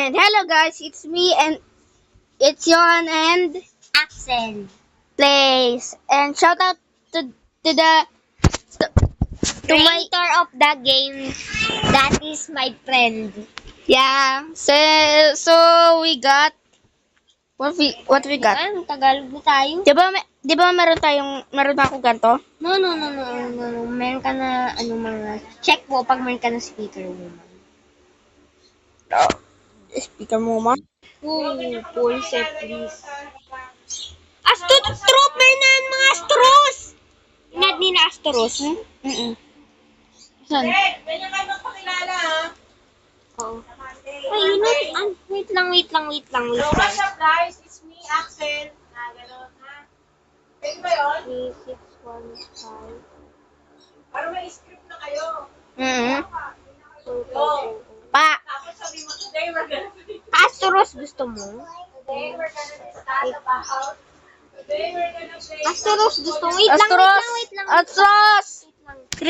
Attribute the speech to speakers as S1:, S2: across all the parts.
S1: And hello guys, it's me and it's Yon and
S2: Axel.
S1: Plays. And shout out to the to my
S2: Creator of the game. That is my friend.
S1: yeah. So we got what we got.
S2: Ano, Tagalog na tayo?
S1: Di ba meron ako ganto?
S2: No. Meron ka na, mga, check mo pag meron ka na speaker mo.
S1: Speaker mo ma.
S2: Full set, please. Astroop! Meron na mga Astros! Inad ni na Astros.
S1: Saan?
S3: Ganyan kayo magpakilala, ha?
S2: Oo. Ay, yun na. Wait lang.
S3: So, what's up, guys? It's me, Axel. Gano'n, ha? Pwede ba yun?
S2: 3, 6, 1, 5.
S3: Parang may script na kayo.
S1: Pa.
S3: Tapos sabi mo, today we're gonna
S2: Astros gusto mo?
S3: Today we're gonna discuss about Today we're gonna play
S2: Astros gusto mo? Wait lang.
S1: Astros. 3,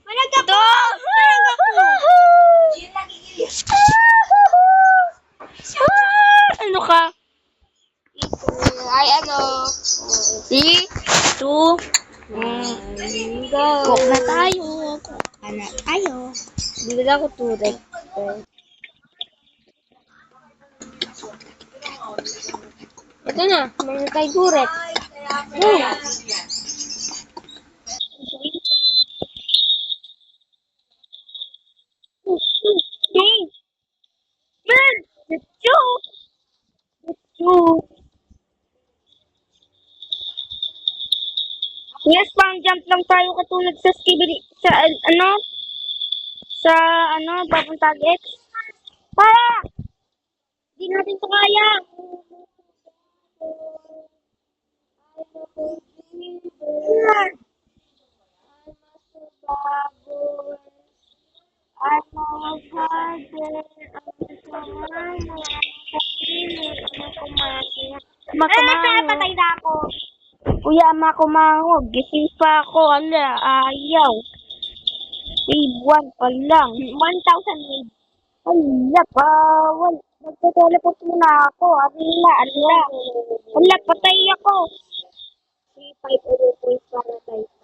S2: Malag ako!
S1: 2.
S3: Yun lang gigil.
S1: Ano ka?
S2: Ay,
S1: 3, 2,
S2: Go!
S1: cook na tayo.
S2: Bigla ako turek. Ito na, meron tayo turek.
S1: Yes, pang jump lang tayo katulad sa skibidi sa papunta X. Para! Hindi natin to kaya.
S2: Patay na ako.
S1: Kuya, makumangog. Gising pa ako. Ala, ayaw. Wave 1 pa lang.
S2: 1,000 wave.
S1: Ala, bawal. Magte-teleport muna ako. Ala. Ala, patay ako.
S2: 3,500 points para Titan.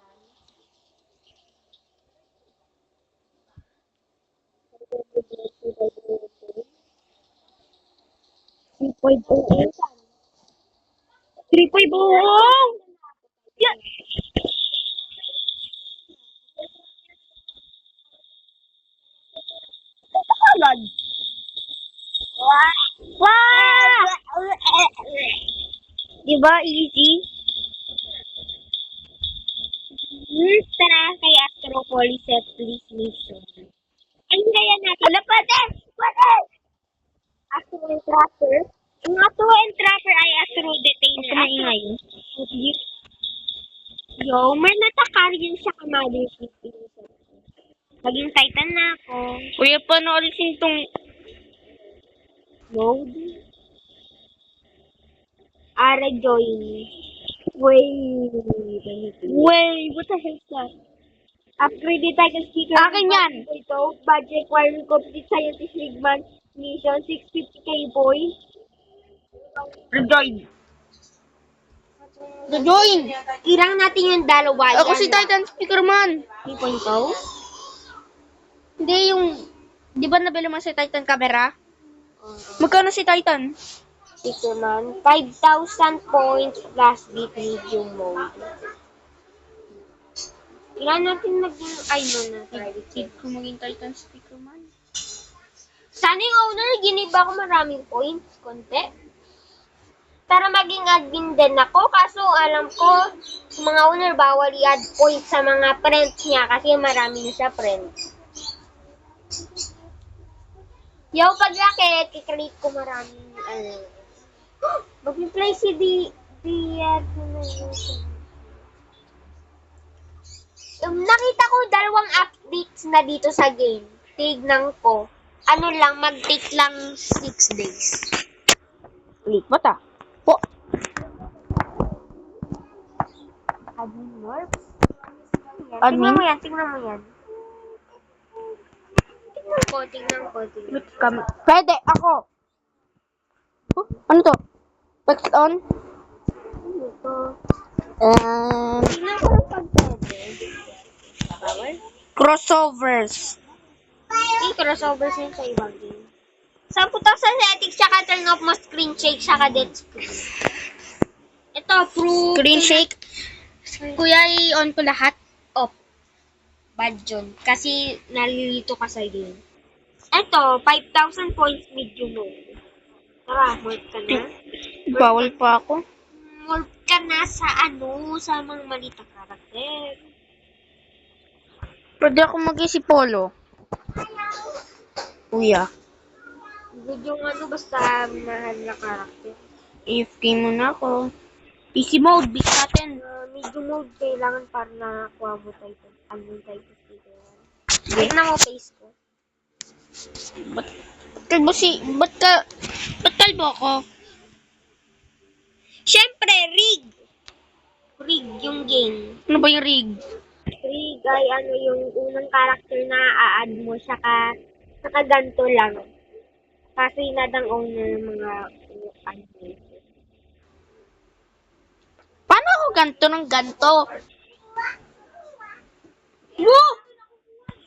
S1: Three point buong! Yan! Agad! Wow! Diba easy?
S2: Tara kay Astropolis at please mission. Ayun kaya natin.
S1: Wala pati!
S2: Astro and Trapper. Yung Astro and Trapper ay Astro Detainer.
S1: Ang maingay.
S2: Yo, may natakarian siya ka Mother City. Maging Titan na ako.
S1: Kuya, paano alisin tong...
S2: Mode. Ara join. Wait.
S1: What the hell is that?
S2: Upgrade the Titan speaker.
S1: Akin yan.
S2: Ito, budget requiring complete scientific mission, 650k boy.
S1: Rejoin! Rejoin!
S2: Irang natin yung dalawa.
S1: Ako si Titan Speaker man.
S2: 3.0.
S1: Hindi yung... Di ba nabili mo si Titan camera? Magkano si Titan?
S2: Speakerman. 5,000 points plus beat medium mode. Ilan natin naging na private
S1: Hindi ko maging Titan Speaker man.
S2: Sana yung owner, giniba ako maraming points. Konti. Para maging admin din ako. Kaso alam ko, sa mga owner, bawal i-add points sa mga friends niya kasi marami na siya friends. Yo, paglaki, kikreate ko maraming, mag-play si nakita ko dalawang updates na dito sa game. Tignan ko. Ano lang, mag-take lang 6 days.
S1: Ulit ba ta? Po.
S2: Admin works?
S1: Admin?
S2: Tingnan mo yan. Tingnan ko.
S1: Pwede, ako. Ano to? Wax on?
S2: Ito.
S1: Um,
S2: Tingnan ko yung pag-pwede. Bawal?
S1: crossovers.
S2: Yung crossovers yun sa ibang game. Sa putok sa settings, tsaka turn off mo screen shake, tsaka dead screen. Ito, proof.
S1: Screen shake.
S2: Kuya, i-on ko lahat. Off. Bad yun. Kasi nalilito ka sa game. Ito, 5,000 points medium mode. Tara, morph ka na.
S1: Bawal pa ako.
S2: Morph ka na sa sa mga malitang karakter.
S1: Pwede ako mag-isip polo. Kuya.
S2: Good yung basta mahal na karakter.
S1: AFK muna ako. Easy mode, beat natin.
S2: Medium mode kailangan para nakakuha mo type type of sticker. Tignan mo face ko.
S1: Ba't kalbo ako?
S2: Siyempre, rig! Rig yung game.
S1: Ano ba yung rig?
S2: Rig ay yung unang karakter na a-add mo, saka ganito lang. Kasi inadang owner ng mga
S1: Paano ako ganto ng ganto?
S2: Mo!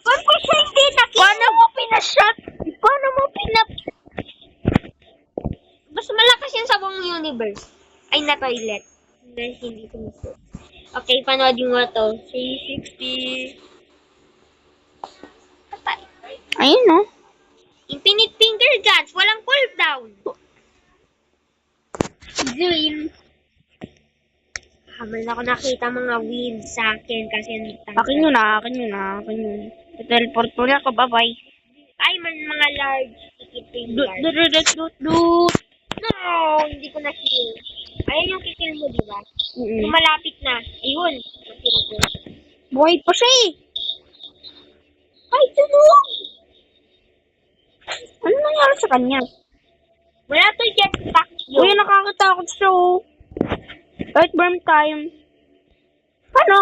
S2: Ba't ko siya hindi nakita?
S1: Paano mo pinashot? Paano mo
S2: Mas malakas yan sa buong universe. Ay, na toilet. Na hindi sumusot. Okay, panoodin mo to. 360. Patay.
S1: Ayun no?
S2: Infinite finger guns. Walang cooldown. Drill. Habang ako nakita mga weird sa akin kasi
S1: Akin yun. Teleport ko na ako, bye-bye.
S2: ay mga large ticket
S1: Dut.
S2: No, hindi ko na-kill. Ayan yung kikill mo, di ba?
S1: Mm-mm.
S2: Malapit na. Ayun. Na-kill ko.
S1: Buhay pa siya eh.
S2: Ay, tulong!
S1: Ano nangyari sa kanya?
S2: Wala to jetpack yun.
S1: Uy, nakakatakot siya oh. Right, burn time. Ano?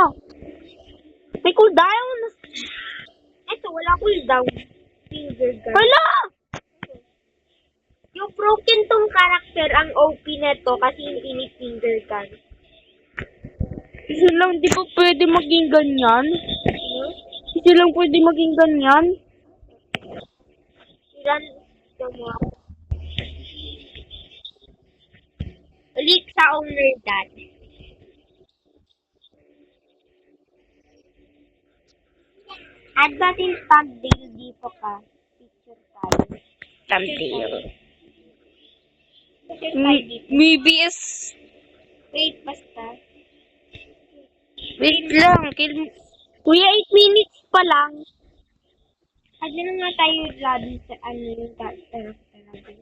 S1: May cooldown.
S2: Eto, wala cooldown. Finger gun.
S1: Hala!
S2: Yung broken tong karakter ang OP neto kasi infinite finger gun.
S1: Kasi lang di ba pwede maging ganyan?
S2: Hmm?
S1: Kasi lang pwede maging ganyan?
S2: Ilan mo ako. Ulit sa owner dad. Add natin thumbnail dito ka. Picture tayo.
S1: Thumbnail.
S2: Picture tayo dito.
S1: Maybe is...
S2: Wait, basta.
S1: Wait lang. Kuya, 8 minutes pa lang.
S2: Add na nga tayo lobby sa yung character natin.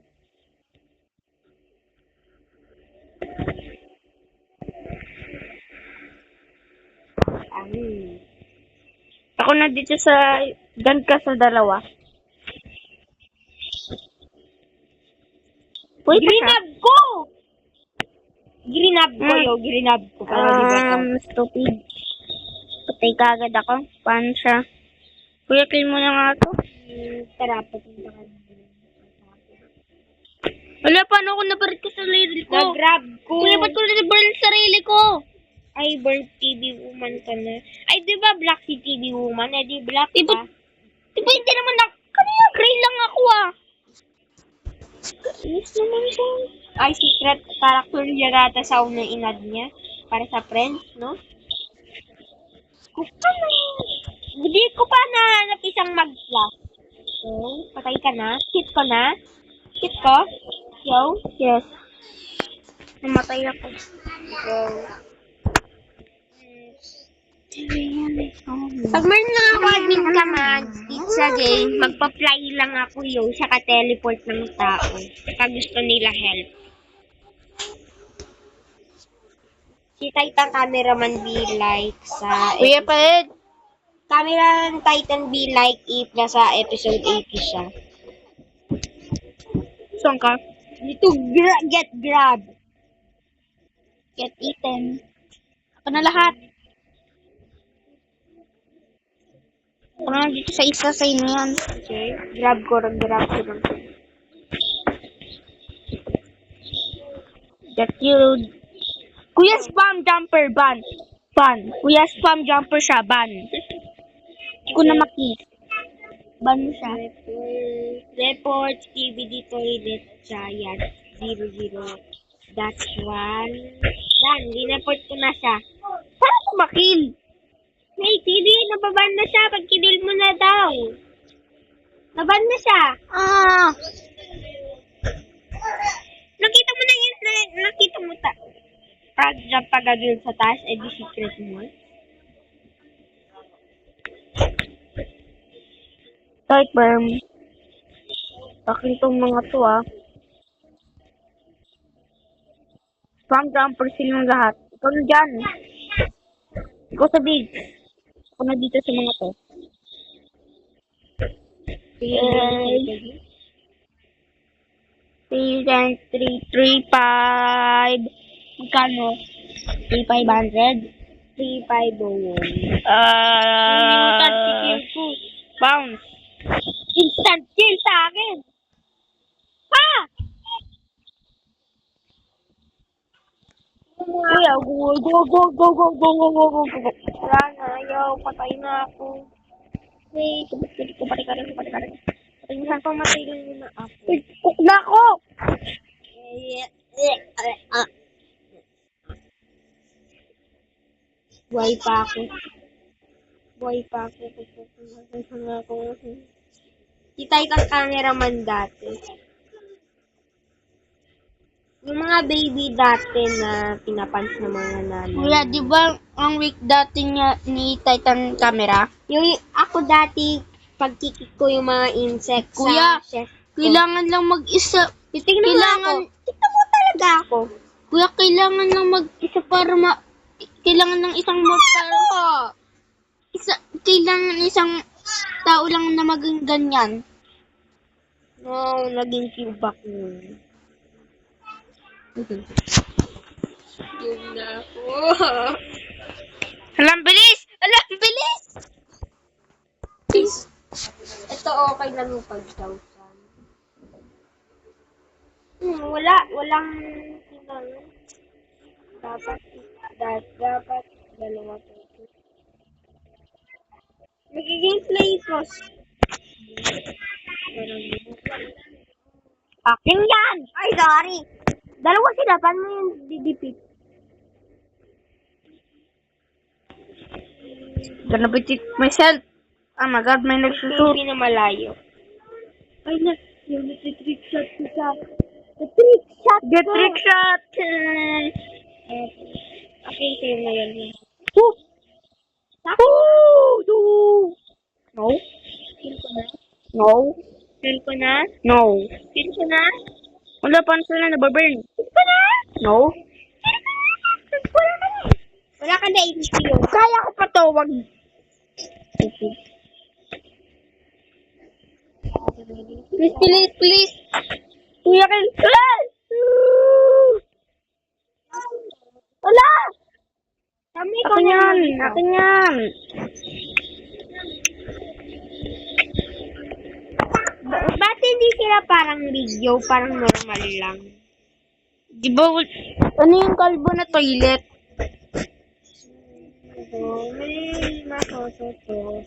S1: Ako na dito sa... Gan ka sa dalawa. Wait,
S2: Greenab ko! Greenab ko Greenab ko.
S1: Stupid. Patay ka agad ako. Paano siya? Kuya, kill mo na nga ako.
S2: Tara, papunta ka na.
S1: Wala, paano ako nabarit ko sa sarili ko?
S2: Nag-grab ko.
S1: Kuya, ba't ko nabarit sa sarili ko?
S2: Ay, bird TV woman ka na. Ay, di ba black si TV woman? Eh, di black
S1: Diba,
S2: ka.
S1: diba hindi naman na... Kanina, gray lang ako ah.
S2: Yes naman siya. Ay, secret character yata sa unang inad niya. Para sa friends, no? Hindi ko pa nahanap isang mag-flash. So, patay ka na. Hit ko na. Hit ko. Yo.
S1: Yes. Namatay ako.
S2: Go. Pag meron lang ako admin commands dito sa game, magpa-fly lang ako yun, saka teleport ng tao. Pag gusto nila help. Si Titan Cameraman be like sa...
S1: Kuya, palit.
S2: Cameraman Titan be like if nasa episode 80 siya.
S1: Saan ka?
S2: Dito, get grab.
S1: Get eaten. Ako na lahat. Ako na dito sa isa sa inyo yan.
S2: Okay, grab ko lang.
S1: That you... Kuya spam jumper, ban. Ban. Kuya spam jumper siya, ban. Hindi ko na makis. Ban mo siya.
S2: Report, TBD toilet, giant, 00. That's one. Dan, dineport ko na siya.
S1: Paano ko makil?
S2: Hey, TD, nababan na siya. Pag kinil mo na daw. Naban na siya.
S1: Ah!
S2: Nakita mo na yun. Nakita mo ta. Pag-agil sa taas, di secret mo.
S1: Tight berm. Akin tong mga to Spam jumper silang lahat. Ikaw na dyan. Ikaw sa big. Ako na dito sa mga to. Season 335. Magkano? 3,500?
S2: 3,500.
S1: Limited
S2: ko.
S1: bounce.
S2: Instant kill sa akin. Ha!
S1: Kuya, go.
S2: Wala na, ayaw. Patay na ako.
S1: Wait, kupati ka rin.
S2: Saan pamatay mo na ako?
S1: Wait, cook na ako!
S2: Buhay pa ako. Kita kang cameraman dati. Yung mga baby dati na pinapans ng mga nanay.
S1: Kuya, di ba ang week dati niya ni Titan camera?
S2: Yung ako dati, pagkikik ko yung mga insects
S1: Kuya,
S2: sa chef ko.
S1: kailangan lang mag-isa.
S2: Titignan mo ako. Tignan mo talaga ako.
S1: Kuya, kailangan lang mag-isa para kailangan ng isang para kailangan isang tao lang na maging ganyan.
S2: No, naging cube ako. Yun na ako.
S1: Alam, bilis!
S2: Ito okay lang yung pag-sausan. Walang tinang. Dapat dalawa to. Magiging flavors.
S1: Akin yan!
S2: Ay, sorry. Dalawa sila, paano mo yung didipit?
S1: Gonna beat it myself. Oh my god, may nagsusur.
S2: Hindi na malayo.
S1: Ay na, yung trick shot ko sa... Trick shot!
S2: Okay, sa'yo na yun.
S1: Woo! No?
S2: Feel ko na?
S1: No?
S2: Feel ko na?
S1: No.
S2: Feel ko na?
S1: Wala pa sila nababurn.
S2: Feel ko na?
S1: No?
S2: Wala ka na HP yun.
S1: Kaya ko pa to, wag. Please. Kuya Ken. Wala!
S2: Kami
S1: Akin yan.
S2: Ba't hindi sila parang video, parang normal lang?
S1: Di ba, ano yung kalbo na toilet?
S2: May masosoto.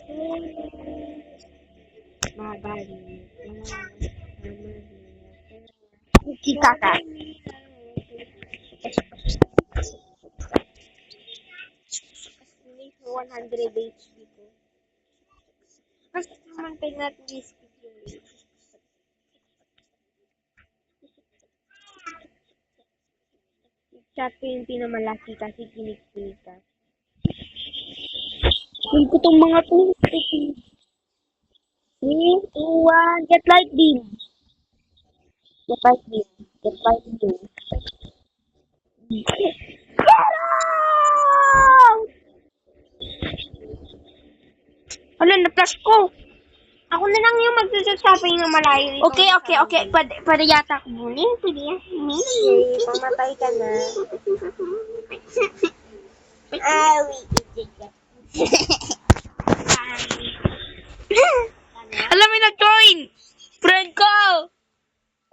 S1: Kita ka.
S2: 100 HP ko. Mas naman kayo natin i-skip yung chat ko yung pinamalaki kasi kinik-kinik ka.
S1: Huwag ko tong mga to. 3, 2, 1, get light beam. Ano, na-flash ko.
S2: Ako na lang yung magsusapay ng malayo.
S1: Okay. Pwede yata ako muna.
S2: Pwede yan. Pamatay ka na.
S1: Alam mo, nag-join. Friend ko.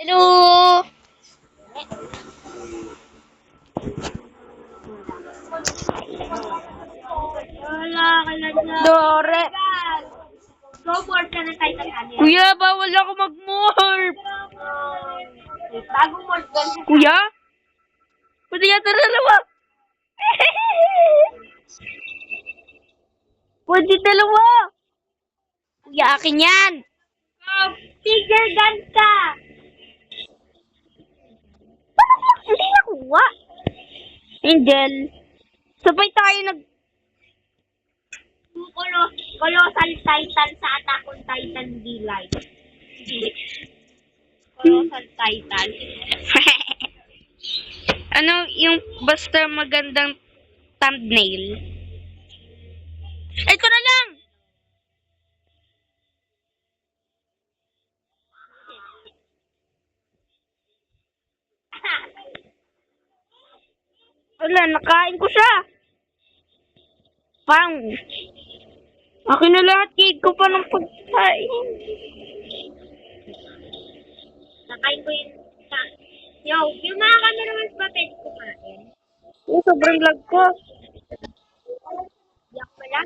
S1: Hello. Dore.
S2: Go morph ka ng Titan Anya.
S1: Kuya, bawal ako mag-morph.
S2: Bagong morph doon sa
S1: Kuya? Pwede yata dalawa. Pwede dalawa. Kuya, akin yan.
S2: figure gun ka.
S1: Hindi nakuha. Angel. Sabay tayo
S2: Colossal Titan sa Attack on Titan D-Line. Colossal Titan.
S1: Ano yung basta magandang thumbnail? Ito na lang! Wala, nakain ko siya. Pang. Akin na lahat, cake ko pa ng pagkain.
S2: Nakain ko yung... Yo, yung mga cameramans ba pwede kumain?
S1: Sobrang lag ko.
S2: Yak pala.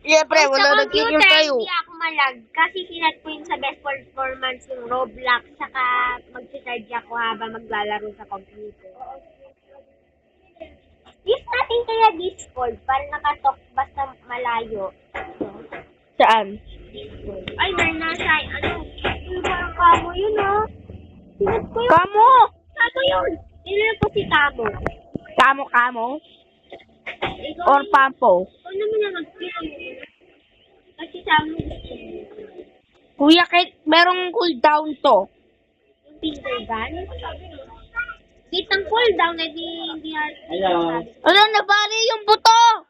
S1: Siyempre, wala
S2: Sa
S1: nagiging
S2: computer,
S1: tayo.
S2: hindi ako malag. Kasi sinat ko yun sa best performance yung Roblox. Saka mag-charge ako habang maglalaro sa computer. Use natin kaya Discord para nakatalk basta malayo.
S1: Saan?
S2: Ay, meron na siya. Ano? Yung parang kamo yun, oh. Sinat ko yun.
S1: Kamo!
S2: Kamo yun. Sinat ko si Kamo.
S1: Kamo?
S2: Ikaw
S1: Or
S2: yun.
S1: Pampo?
S2: Ikaw naman ang mag-film. Kasi Kamo gusto mo.
S1: Kuya, kahit merong cooldown to.
S2: Yung finger gun. Kitang cooldown na hindi
S3: Hello.
S1: Ano, nabali yung buto!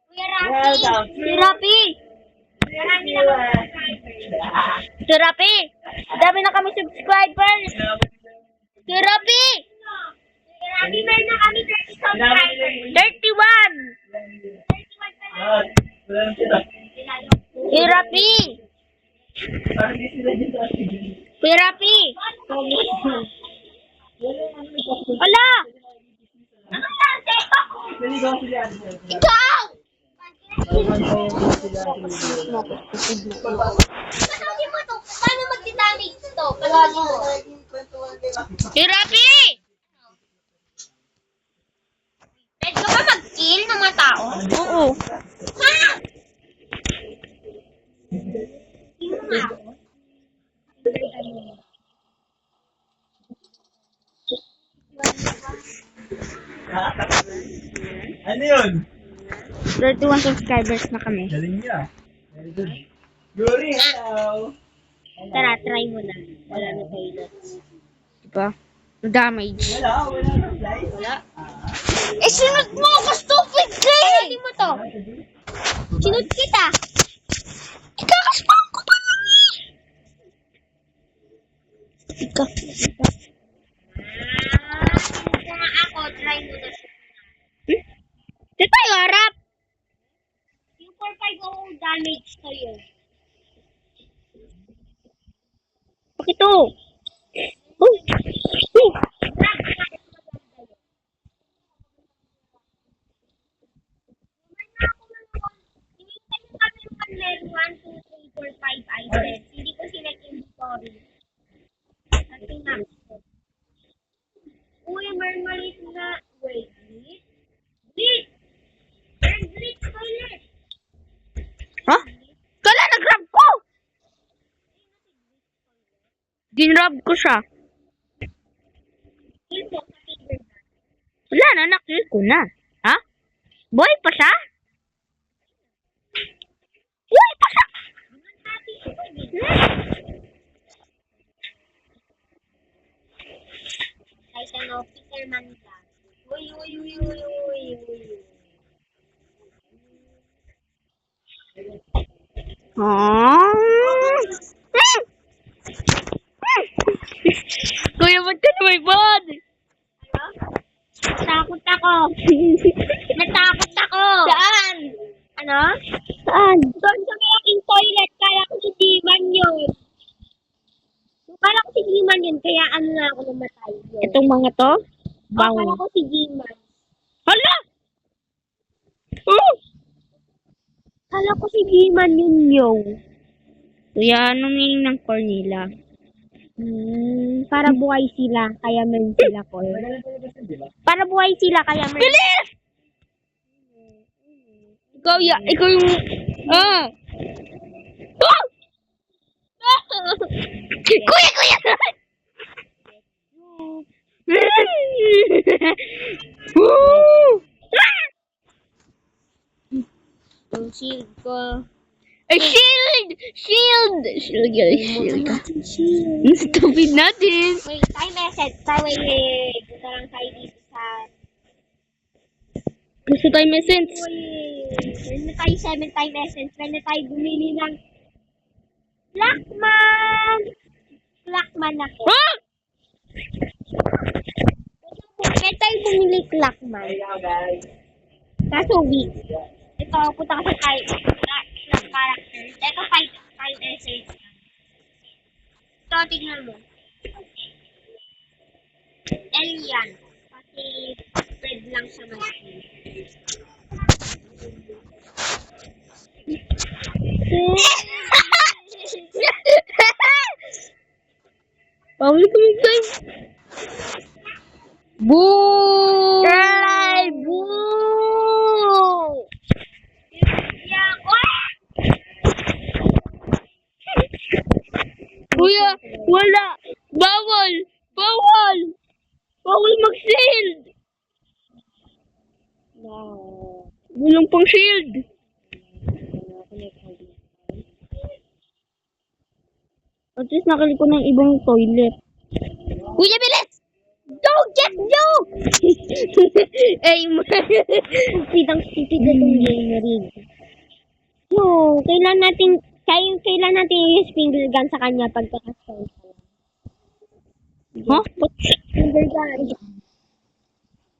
S2: Kuya Rafi.
S1: Si Rapi!
S2: Kuya Rafi na
S1: Si Rapi! Dami na kami subscribers! Si Rapi!
S2: Kuya Rafi, meron na kami 30 subscribers.
S1: 31!
S2: 31 pa lang.
S1: Si Rapi! Si Rapi! Wala!
S2: Anong tante?
S1: Ikaw!
S2: Patawagin mo to. Paano mag-damage to? Patawagin mo.
S1: Si Rapi!
S2: Pwede ka ba mag-kill ng mga tao?
S1: Oo.
S2: Ha? Kill mo nga ako.
S3: Ano yun?
S1: 31 subscribers na kami.
S3: Galing niya. Very good. Glory, hello.
S2: Tara, try mo na. Wala na pilots.
S1: Diba? Damage.
S3: Wala na flies.
S2: Wala.
S1: Eh, sinod mo ako, stupid ka eh!
S2: Hindi mo to. Sinod kita.
S1: Ikakaspam ko pa lang eh! Ika.
S2: Kung nga ako, try mo na siya.
S1: Di tayo harap!
S2: Yung 4-5 damage to yun.
S1: Bakit to?
S2: Hinihintay mo kami yung level 1, 2, 3, 4, 5 items. Hindi ko sila inventory. Kasi max ko. Uy, marmalit na. Wait. Bleach! Meron bleach toilet!
S1: Ha? Kala, nag-grab ko! Ginrab ko siya.
S2: Kill mo sa finger gun.
S1: Wala na, nakill ko na. Ha? Boy pa siya? Boy pa siya!
S2: Titan officer man ka. Uy.
S1: Kuya, ba't ka na may bod?
S2: Natakot ako. Natakot ako.
S1: Saan?
S2: Ano?
S1: Saan?
S2: Doon sa malaking toilet. Kala ko si Demon yun. Kala ko si Demon yun. Kaya ano na ako namatay yun.
S1: Itong mga to?
S2: Kala ko si Demon.
S1: Hala! Oh!
S2: Kala ko si Giman yun, yo.
S1: Kuya, anong meaning ng core nila?
S2: Para buhay sila, kaya meron sila ko. Para buhay sila, kaya meron.
S1: Bilis! Ikaw yung... Ah! Oh! Kuya! Woo!
S2: Yung shield ko.
S1: Shield! Shield ka. Ang stupid natin.
S2: Wait, time message. Wait. Punta lang tayo dito sa...
S1: Gusto tayo may sense.
S2: Meron na tayo 7 time essence. Meron na tayo bumili ng Blackman! Blackman ako.
S1: Ah!
S2: Meron tayo bumili Blackman. Kaso weak. Ito, punta kasi tayo ng characters. Ito, 5 essence. Ito, tignan mo. Alien. Kasi spread lang siya mag-heal.
S1: Pawali ka mag-time. Boo!
S2: Ay, boo! Yeah,
S1: Kuya, wala. Bawal mag-shield. Walang pang shield. At least nakali ko ng ibang toilet. Kuya, bilis!
S2: don't get joke!
S1: Ay,
S2: Pitang stupid na itong game rig. So, kailan natin i-use finger gun sa kanya pagkakasal.
S1: huh?
S2: Finger gun.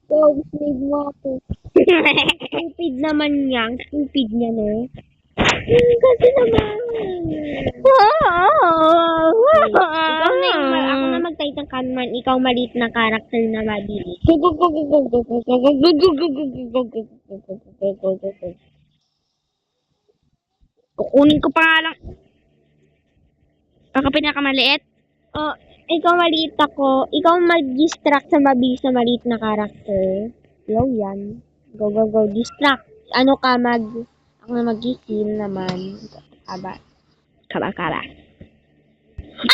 S2: Go, save mo ako. Stupid naman niya. Stupid niya, no? Kasi naman. Ikaw na yung ako na mag-titan Canman. Ikaw maliit na character na mabili.
S1: Kukunin ko pa nga lang. Ako pinakamaliit.
S2: Oh, ikaw maliit ako. Ikaw mag-distract sa mabilis na maliit na character. Yo, yan. Go. Distract. Ako na mag-heal naman. Kaba.
S1: Ah,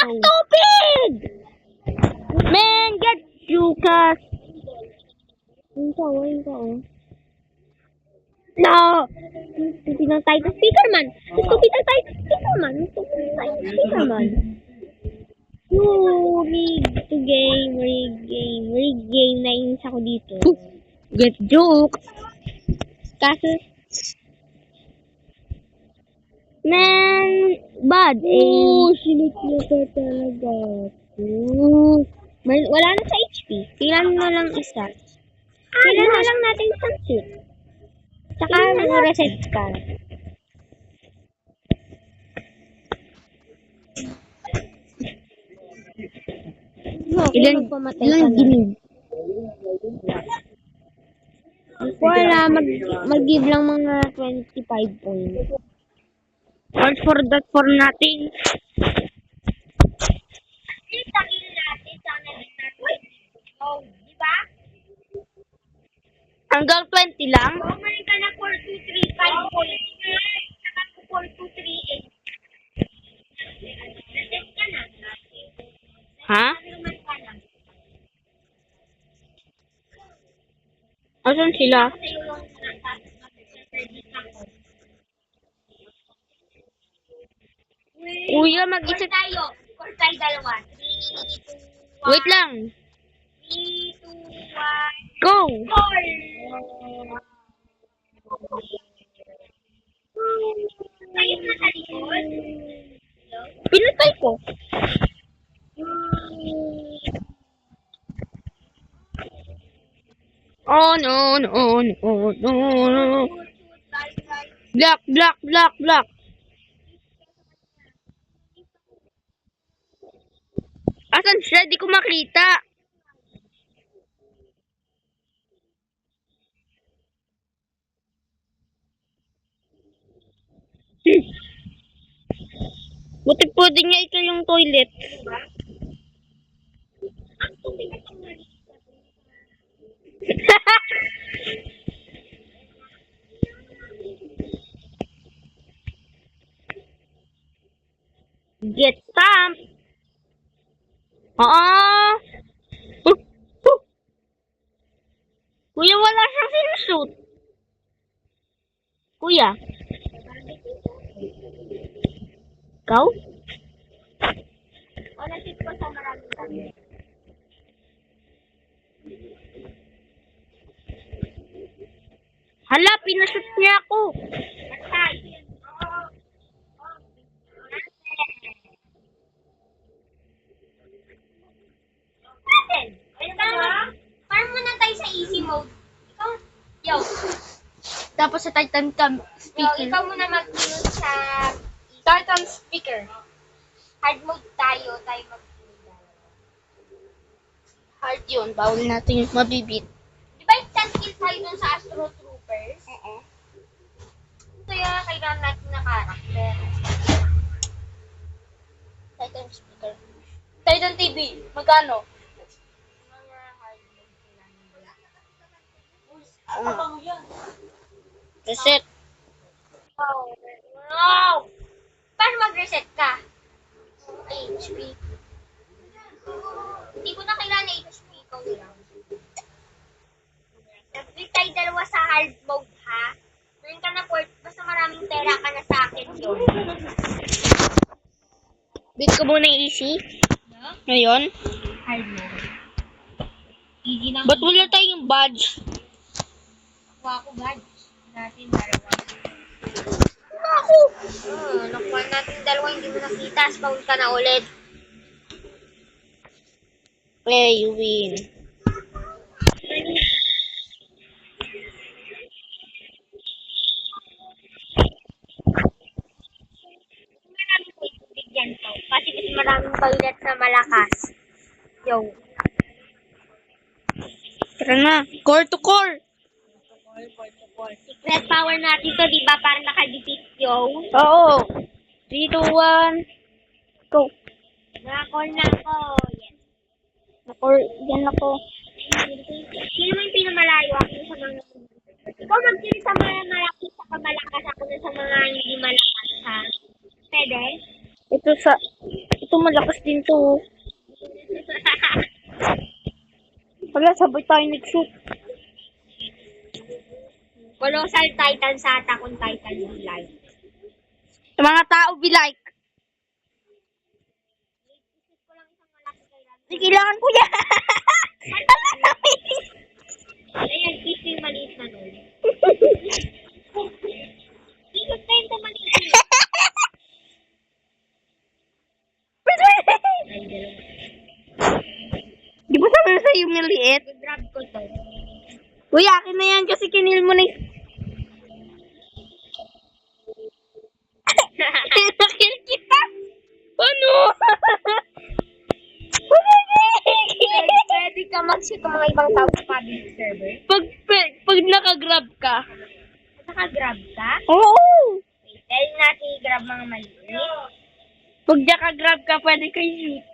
S1: stupid! Man, get you, cuz.
S2: Ayun ka, oh. No! Stupid ng Titan Speakerman! Stupid ng Titan Speakerman! Rig game. Nainis ako dito.
S1: Get joke.
S2: Kaso,
S1: Man, bad
S2: sinit niya pa talaga. Wala na sa HP. Kailan na lang isa. Kailan na lang natin isang suit. Tsaka reset ka.
S1: Ilang ginig?
S2: Wala, mag-give lang mga 25 points.
S1: All for that for nothing.
S2: Di ba?
S1: Hanggang 20 lang?
S2: Kumain ka na 4, 2, 3, 5 points. Saka 4, 2, 3, 8. Reset ka na.
S1: Ha?
S2: Naman ka na.
S1: Asan sila?
S2: Kasi yung mag-service ako.
S1: Kuya, mag-isa.
S2: Tayo. Score tayo dalawa. 3, 2, 1.
S1: Wait lang.
S2: 3, 2, 1.
S1: Go!
S2: Score! Ayun na sa likod.
S1: Pinatay ko. Oh, no. Block. Asan siya? Di ko makita. Buti pwede niya ito yung toilet. Get some! Oo! Kuya, wala siyang sinusuit. Kuya. Ikaw?
S2: Wala tip ko sa maraming kami.
S1: Hala, pinashoot niya ako.
S2: Patay. Parang muna tayo sa easy mode. Ikaw, yo,
S1: Tapos sa Titan Cam speaker.
S2: ikaw muna mag-mute sa
S1: Titan speaker.
S2: hard mode tayo mag-mute.
S1: Hard yun. Bawal natin yung mabibit.
S2: Di ba yung 10 kills tayo dun sa Astro Troopers? Oo. Kaya kailangan natin na karakter.
S1: Titan speaker. Titan TV. Magkano?
S2: Mga hard mode kailangan.
S3: Ano mo yan?
S1: Reset.
S2: Oh, wow! Paano mag-reset ka? HP. Hindi ko na kailangan HP. Ikaw lang. Nag-click tayo dalawa sa hard mode, ha? Meron ka na port. Basta maraming pera ka na sa akin yun.
S1: Bit ko muna yung easy. Ngayon.
S2: Hard mode. Easy lang.
S1: Ba't wala tayong badge?
S2: Nakuha ko badge. Natin dalawa.
S1: Ako!
S2: Nakuha natin dalawa. Hindi mo nakita. Spawn ka na ulit.
S1: Play, you win.
S2: Maraming ko bigyan to. Kasi mas maraming toilet na malakas. Yo.
S1: Tara na. Core to core.
S2: Secret power natin to, di ba? Para nakadipit, yo.
S1: Oo. 3, 2, 1. Go.
S2: Naka-call na ako. Yes.
S1: Core. Yan ako.
S2: Sino mo yung pinamalayo? Ako sa mga... Ikaw mag-kill sa mga malaki sa kamalakas. Ako na sa mga hindi malakas, ha? Pwede?
S1: Ito malakas din to. Wala, sabay tayo nag-shoot.
S2: Colossal Titan sa Attack on Titan Live.
S1: Sa mga tao, be like. Hindi kailangan ko yan.
S2: Ayan, kiss yung maliit na nun. Kiss tayo sa maliit na nun. Ay, dalawa.
S1: Di ba sabi na sa'yo maliit?
S2: Grab ko to.
S1: Kuya, akin na yan kasi kinil mo na yung... Nakil kita! Ano?
S2: Pwede ka mag-shoot ng mga ibang tao sa public server.
S1: Pag nakagrab ka.
S2: Naka-grab ka?
S1: Oo!
S2: Wait, dahil natin i-grab mga maliit.
S1: Pag nakagrab ka, pwede kayo shoot.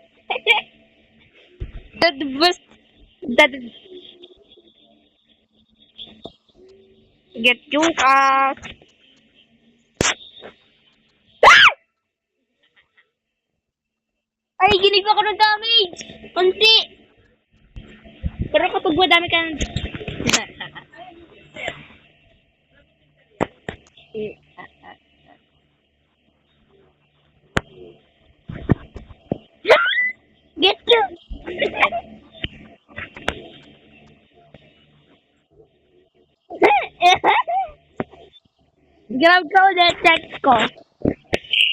S1: That was... That... Get you out. Ah! Ay, ginig ako ng damage! Konti! Pero kapag madami ka ng... Get you! Grab ka ulit, text ko.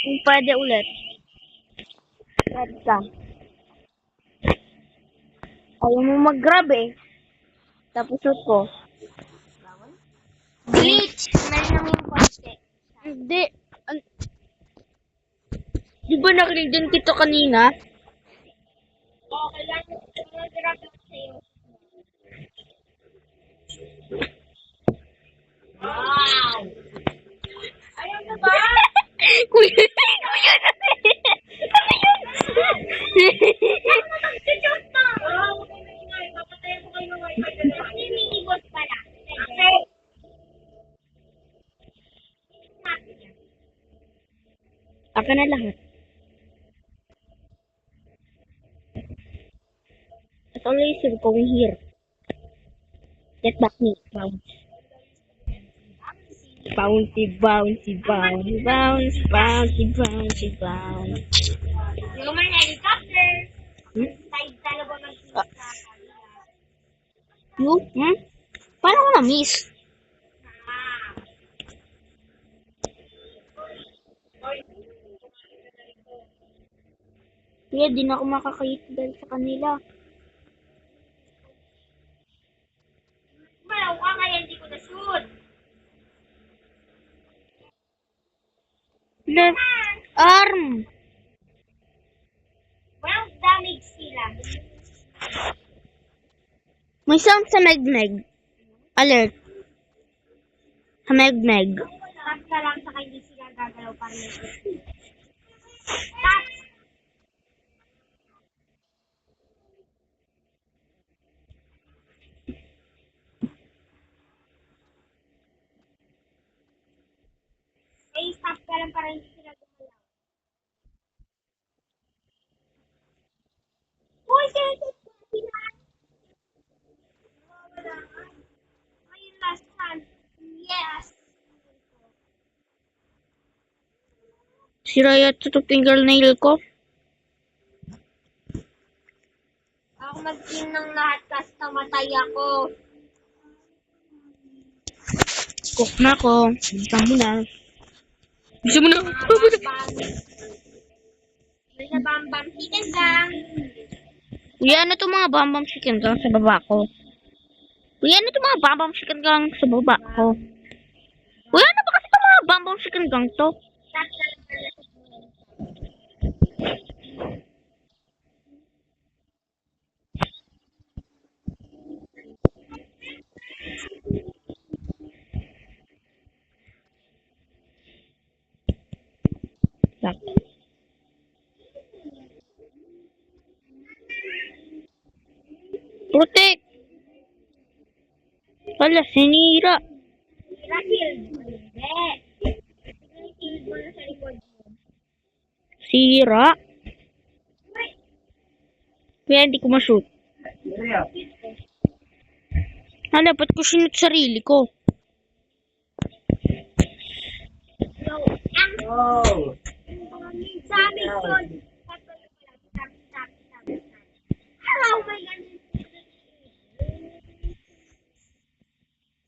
S1: Kung pwede ulit. Grab ka. Ayaw mo mag-grab eh. Tapos shoot ko.
S2: Glitch! Meron naman yung konti.
S1: Hindi. Di ba nakinig din kita kanina?
S2: Okay lang. Mag-grab lang sa'yo. Wow!
S3: Ayan na ba?
S1: Kuya, kuya na.
S2: Mag-shoot na!
S3: Oo, okay na ingay. Papatayin ko kayo ng wifi na lang.
S2: Minimigos pala.
S3: Axel!
S1: Akin na lahat. At always you're going here. Get back me. Bounce. Bouncy, bouncy, bouncy, bouncy, bouncy, bouncy, bouncy.
S2: Human helicopter.
S1: Hmm?
S2: Side talaga mag-shoot sa kanila.
S1: You? Hmm? Paano ko na-miss? Kuya, di na ako makakita dahil sa kanila.
S2: Malaw ka kaya hindi ko na-shoot.
S1: Left arm.
S2: Walang damage sila.
S1: May sound sa Megmeg. Alert. Sa Megmeg.
S2: Tap ka lang sa hindi sila gagalaw pa rin. Tap! Ay, tap ka lang para hindi sila gumalaw. Uy, kaya sila! Ayun, last one. Yes!
S1: Sira yata ito fingernail ko.
S2: Ako mag-in ng lahat kasi namatay ako.
S1: Cook na ako. Bisa mo na. Bisa mo na.
S2: Bam-bam. May na bam-bam chicken gang.
S1: Kuya, ano itong mga bambam chicken gang sa baba ko? Kuya, ano itong mga bambam chicken gang sa baba ko? Kuya, ano ba kasi itong mga bambam chicken gang to?
S2: Tap ka lang para
S1: Sak. Protect! Wala, sinira.
S2: Rahil. Hindi. Sinig mo na sa likod mo.
S1: Sira.
S2: Uy,
S1: Kaya hindi ko ma-shoot. Dapat ko sinut sarili ko.
S2: no. Ang
S3: Oh!
S2: sa amin yun. Tap, tap, tap, tap. Oh my God.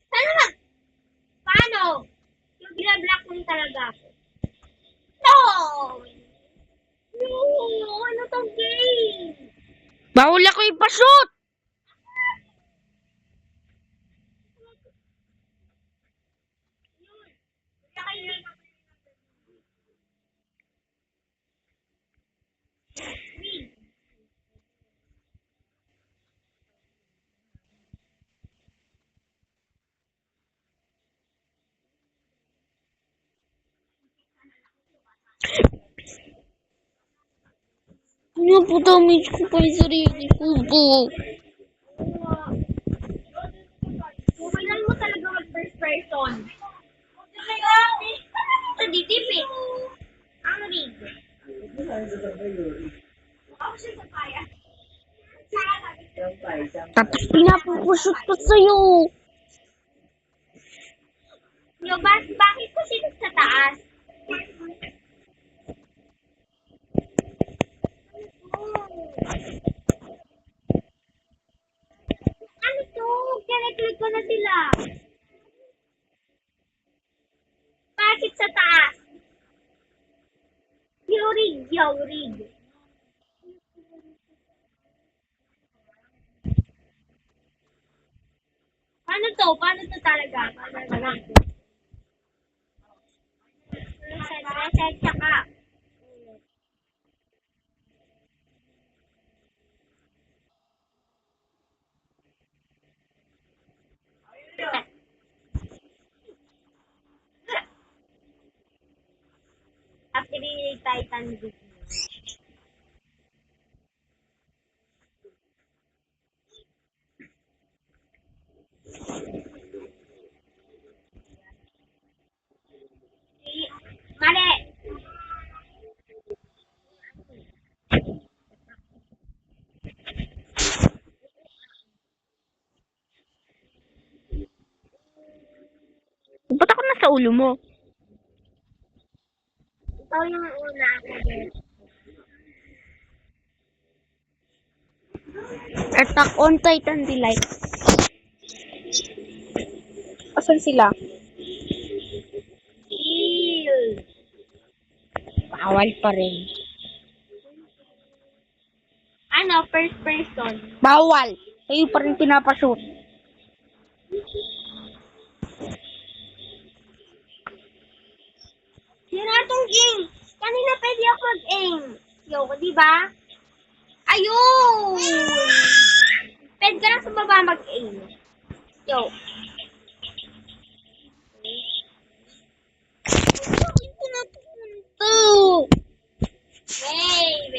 S2: Sana mag... Paano? Yung binablock mo talaga ako. No! No! Ano tong game?
S1: Bawal ako ipashoot! Ano po damage ko pa yung sarili ko po?
S2: Kailan mo talaga mag first person? Sa DTP. Ang rig. Ako siya sa kaya.
S1: Tapos pinapapashoot pa sa'yo.
S2: Yo, bakit ko sinot sa taas? Ano to? Kaya-click ko na sila. Bakit sa taas? Yo, rig. Paano to? Paano to talaga? Paano lang? Reset, tsaka. Titan video. Mali!
S1: Ba't ako nasa ulo mo?
S2: Ikaw yung una ako din.
S1: Attack on Titan Delight. Asan sila?
S2: Ew.
S1: Bawal pa rin.
S2: Ano, first person.
S1: Bawal! Sa'yo pa rin pinapashoot.
S2: Sira tong game. Kanina pwede ako mag-aim. Yo, di ba? Ayun! Pwede ka lang sa baba mag-aim. Yo.
S1: Bakit ko napunta?
S2: Wait.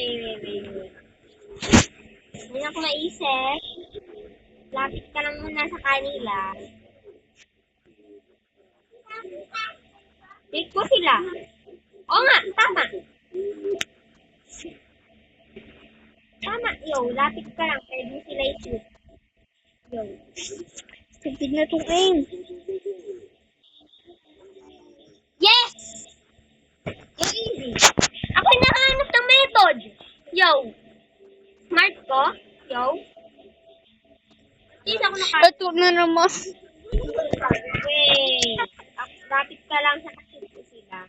S2: Hindi ako naisip. Lapit ka lang muna sa kanila. Take ko sila. Oo nga, tama. Tama, yo. Lapit ka lang. Pwede mo sila i-shoot. Yo.
S1: Tignan na itong aim.
S2: Yes! Yo, easy. Ako yung nakahanap ng method. Yo. Smart ko. Yo. Please ako nakahanap.
S1: Ito na naman.
S2: Wait. Lapit ka lang sa kashoot ko sila.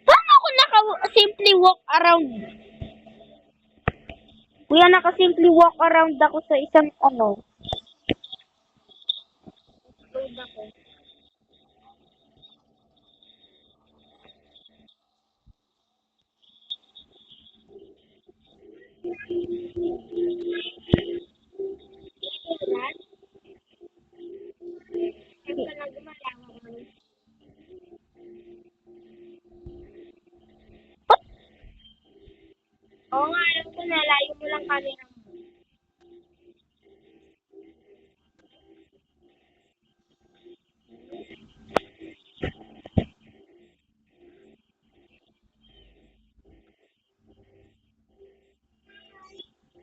S1: Paano ako naka-simply walk around? Kuya, naka-simply walk around ako sa isang ano.
S2: Load ako. Oo nga, alam ko na. Layo mo lang camera mo.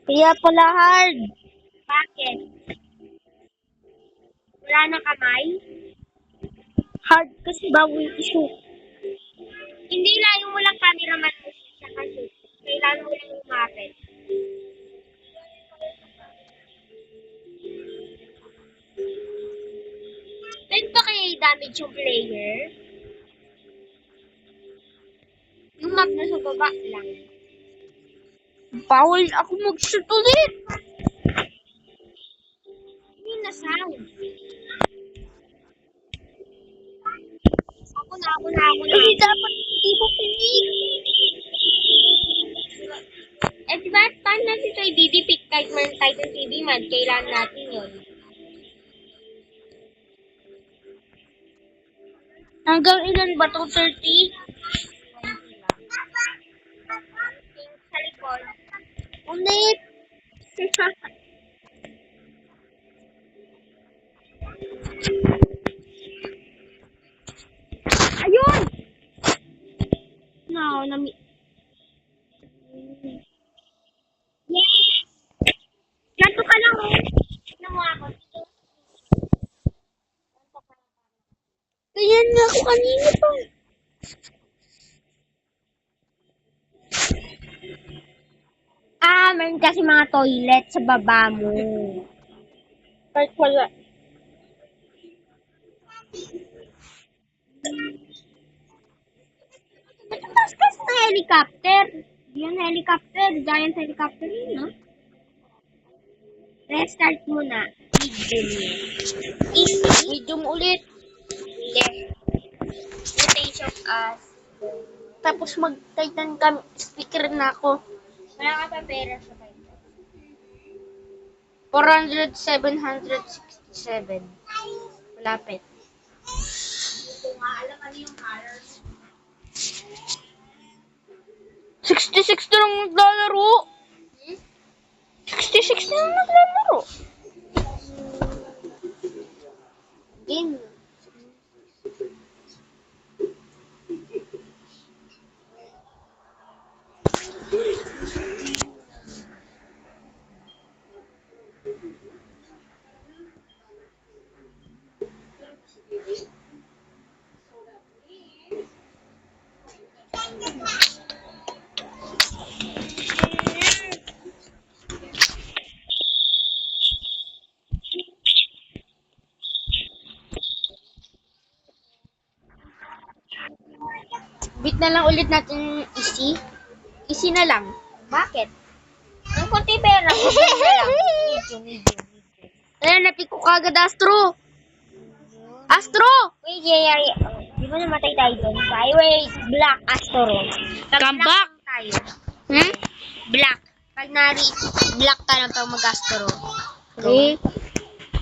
S1: Kaya pala hard.
S2: Bakit? Wala na kamay?
S1: Hard kasi bawal i-shoot.
S2: Hindi, layo mo lang cameraman mo sa kashoot. Kailangan mo lang lumapit. Pwede ba kaya i-damage yung player? Yung map na sa baba lang.
S1: Bawal ako mag-shoot ulit.
S2: Yun na sound. Ako na.
S1: Kasi dapat hindi mo pinig.
S2: Eh, diba, time natin ito i-pick kahit man Titan TV man, kailangan natin yun.
S1: Hanggang ilan ba to? 30?
S2: Sa likod.
S1: Ulit.
S2: Ayun! No, Yes! Ganto ka lang, oh. Tignan mo ako.
S1: Ganyan nga ako kanina pa.
S2: Meron kasi mga toilet sa baba mo.
S1: Kahit wala.
S2: Ba't ang taas na helicopter? Di yan helicopter. Giant helicopter yun, no? Restart muna.
S1: Medium ulit.
S2: Yes. Rotation as.
S1: Tapos mag-titan kami. Speaker na ako.
S2: Wala ka pa pera sa kayo.
S1: 400, 767. Malapit.
S3: Alam ano yung colors?
S1: 66 na lang naglalaro. 66 na lang naglalaro.
S2: Game.
S1: Bit na lang ulit natin easy. Easy na lang.
S2: Bakit? Ang konti pera. Medium na lang. Medium.
S1: Ayan, napik ko kagad Astro. Astro!
S2: Wait, yeah. Di ba namatay tayo doon? Wait, Black Astro.
S1: Come back.
S2: Tayo.
S1: Hmm?
S2: Black. Pag Black ka lang pag mag-Astro.
S1: 3,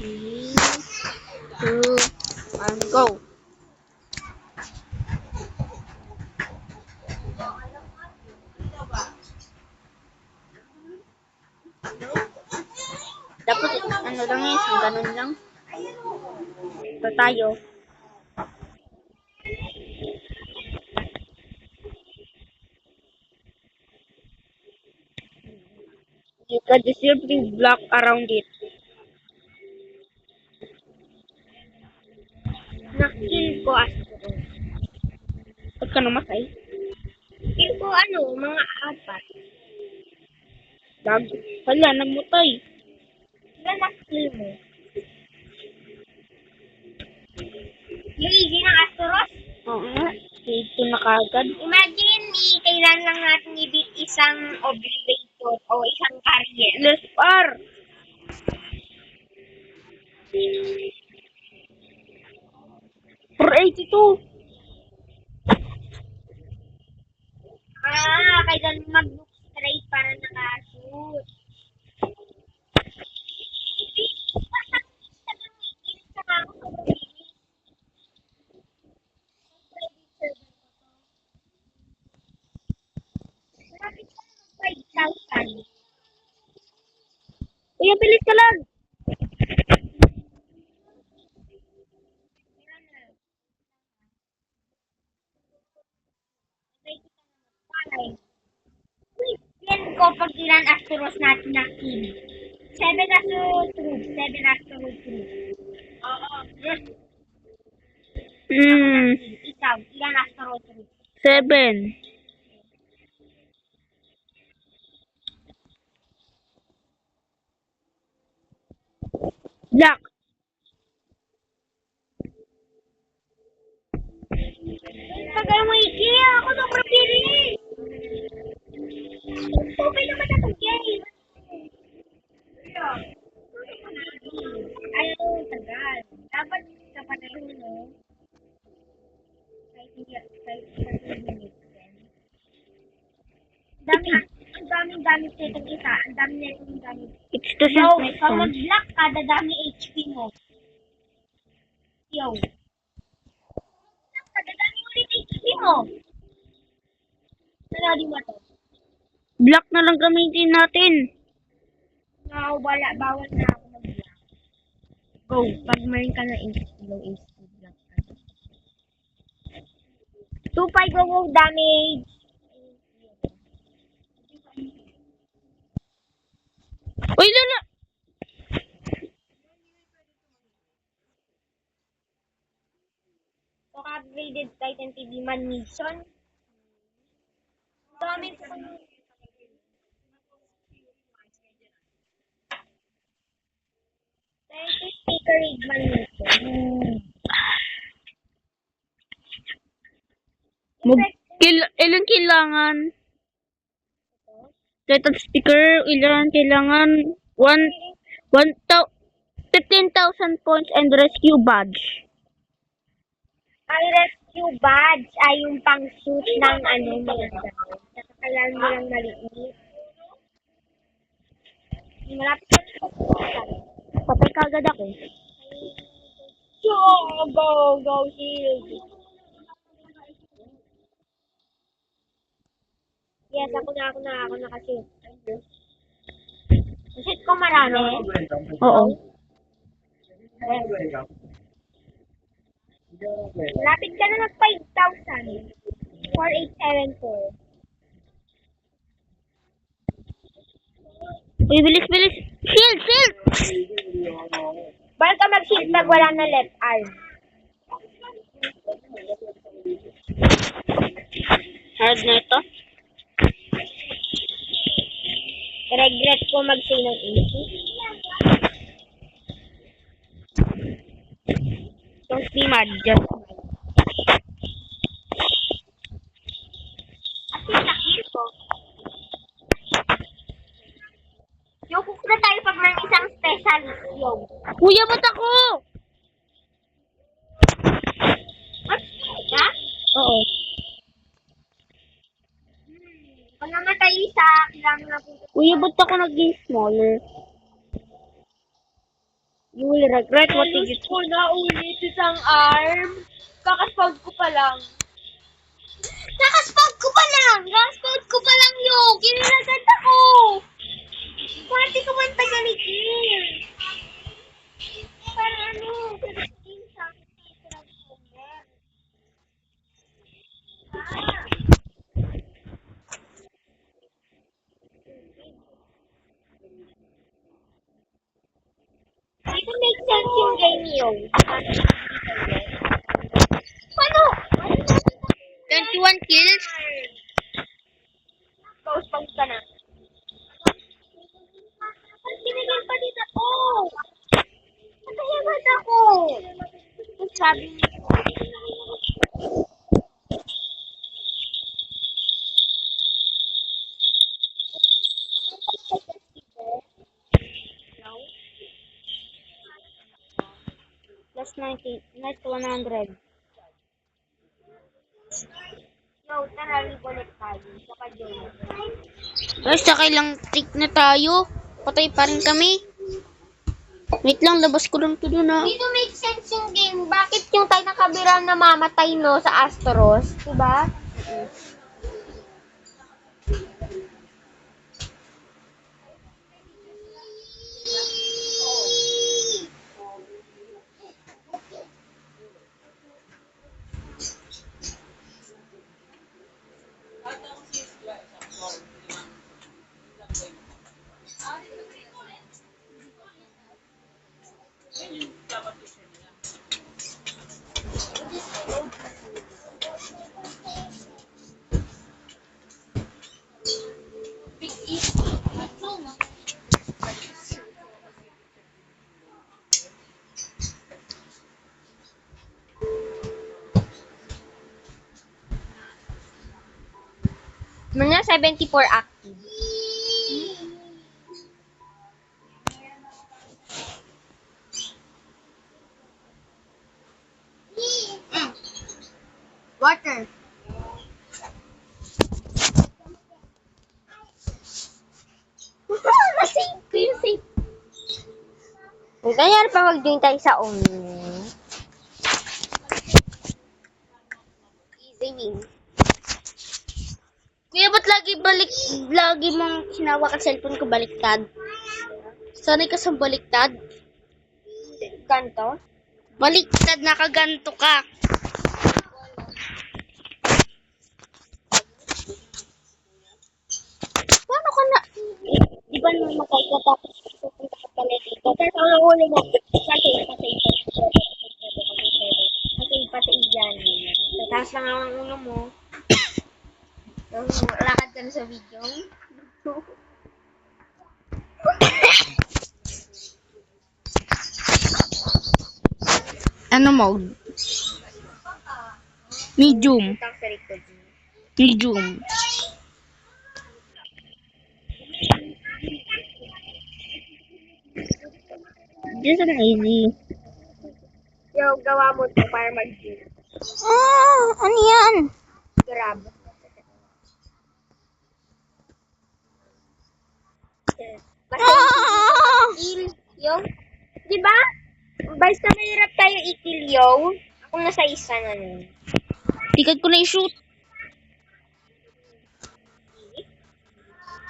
S1: 2, 1, go. Dapat ano lang yun, isang ganun lang. Ito tayo. You can just simply block around it.
S2: Nakill ko Astro.
S1: Ba't ka namatay?
S2: Kill ko mga 4.
S1: Bago. Hala, namutay.
S2: Wala nakill mo. Yung easy ng Astros?
S1: Oo nga. Ito na kagad.
S2: Imagine, kailan lang natin i-beat isang obligator o isang carrier.
S1: Let's par. For 82.
S2: Kailan mag-look straight para naka-shoot. Malapit ka na 5,000.
S1: Kuya, bilis ka lang.
S2: Yan ko pag ilan Astros natin na kill. 7 Astros true. 7 Astros true. Oo. Yes. Ikaw, ilan Astros true?
S1: 7. Black.
S2: Tagal mo iki, ako na propili. Okay naman na itong game. Ayaw, tagal. Dapat sa pareho, no? Kahit 30 minutes din. Ang daming gamit sa itong isa. Ang dami na itong gamit.
S1: It's the
S2: Yo,
S1: same
S2: pag
S1: response.
S2: mag-block ka, dadami HP mo. Yo. Dadami ulit HP mo. Nanali mo to.
S1: Black na lang gamitin natin.
S2: No, bawal na ako mag-block. Go. Pag marin ka na low HP block ka. 2-5 go damage.
S1: Uy, lala.
S2: So, upgraded Titan TV man mission. Dami ko. Sticker raid man mission.
S1: Ilan kailangan? Titan speaker, ilan kailangan? 15,000 points and rescue badge.
S2: Ang rescue badge ay yung pang-shoot ng mga gamit. Kailangan mo lang maliit. Malapit ka na.
S1: Patay kagad ako.
S2: Go, shield. Yes, ako na kasi. Shoot ko marami.
S1: Oo.
S2: Lapit ka na ng 5,000. 4874.
S1: Uy, bilis, bilis. Shield, shield!
S2: Bawal ka mag-shield pag wala na left arm.
S1: Hard na ito.
S2: Regret ko mag-say ng 80.
S1: Don't be mad, just mad.
S2: At yung sakit ko. Yung cook na tayo pag may isang specialist yung.
S1: Kuya, ba't ako?
S2: What? Ha?
S1: Oo.
S2: Kung namatay isa, kailangan na punta.
S1: Kuya, ba't ako naging smaller? You will regret what you did.
S3: ko na ulit isang arm. Kakaspag ko pa lang.
S2: Nakaspag ko pa lang yung. Kinilagad ako. Pwede ko man tagalitin. Para ano, tagalitin sa transformer. Dito make sense yung game yung. Paano?
S1: 21 kills?
S2: Pause ka na. Ba't binigyan pa din ako? Natayaman ako. Ang sabi niya.
S1: Plus 90, plus 100.
S2: No, tara, ulit tayo. Saka Joey.
S1: Guys, nakailang tick na tayo. Patay pa rin kami. Wait lang, labas ko lang to doon ah.
S2: Dito make sense yung game. Bakit yung tayo nakabira namamatay no sa Astros? Diba? Mga 74 active. Water. Nasave ko yung save. Nangyari pa mag-join tayo sa Easy win.
S1: Kuya, ba't lagi mong hinawa ka cellphone ko baliktad? Sanay ka sa baliktad?
S2: Kanto?
S1: Baliktad, nakaganto ka. Paano ka na? Di ba namatay ka tapos pupunta ka pala dito?
S2: Tapos ang ulo mo, pasave yan. Tataas lang ang ulo mo. Lakad ka na sa video.
S1: Ano mode? Medium.
S2: Tang sa record.
S1: Medium. Just an easy.
S2: Yo, gawa mo to para mag-gym.
S1: Ano yan?
S2: Grab. Basta i-kill, yo. Di ba? Basta mahirap tayo i-kill, yo. Ako nasa isa na nun.
S1: Tikad ko na i-shoot.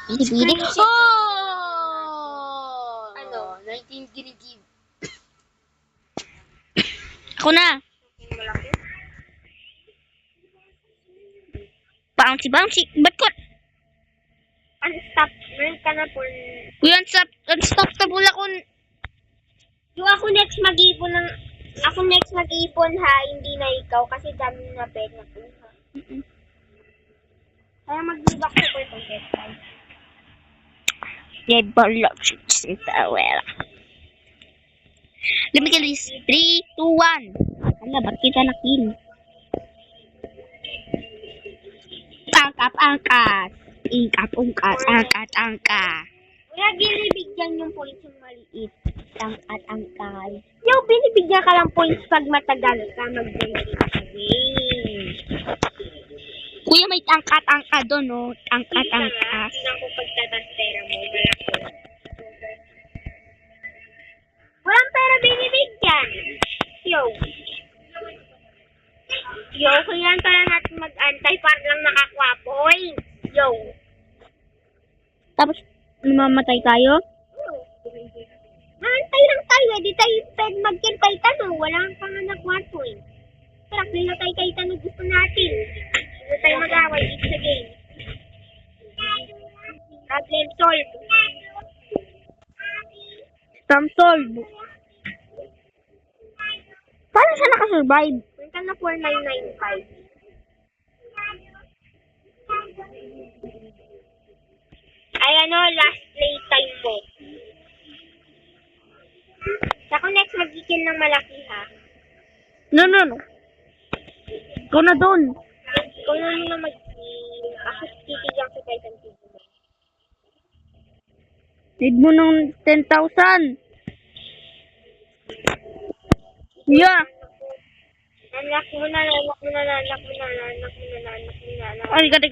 S1: Pili-pili.
S2: Screenshot.
S1: Oh!
S2: Ano?
S1: 19 ginigib. Ako na.
S2: Malaki.
S1: Bouncy. Ba't ko?
S2: Unstop. Meron ka na po.
S1: Kuya, unstoppable ako.
S2: Yung ako next mag-iipon ha, hindi na ikaw kasi dami na pera ko ha. Kaya mag-ibak ko po itong get time.
S1: Never love you, Cinderella. Let me kill this. 3, 2, 1. Ano, ba't kita na-kill? Angkat. Ingkat. Angkat.
S2: Kaya binibigyan yung points yung maliit. Angkat. Yung binibigyan ka lang points pag matagal ka mag-game.
S1: Kuya, may angkat doon, no? Angkat.
S2: Tingnan ko pagtatastera mo. Walang pera binibigyan. Yo, kailan pala natin mag-antay para lang nakakuha points. Yo.
S1: Tapos, namamatay tayo?
S2: Maantay lang tayo. Di tayo pwede mag-kill kay Tano. Wala kang panganak 1 point. Tara, kill na tayo kay Tano. Gusto natin. Hindi tayo mag-away dito sa game. Problem solved.
S1: Storm solved. Paano siya nakasurvive?
S2: Punta na 4995. Ay last playtime mo. Ako next mag-kill ng malaki ha.
S1: No. Ikaw na doon.
S2: Ikaw na muna mag-kill. Ako titigyan ko Titan TV mo.
S1: Need mo ng 10,000. Yeah.
S2: Anak mo na.
S1: Ay, gado.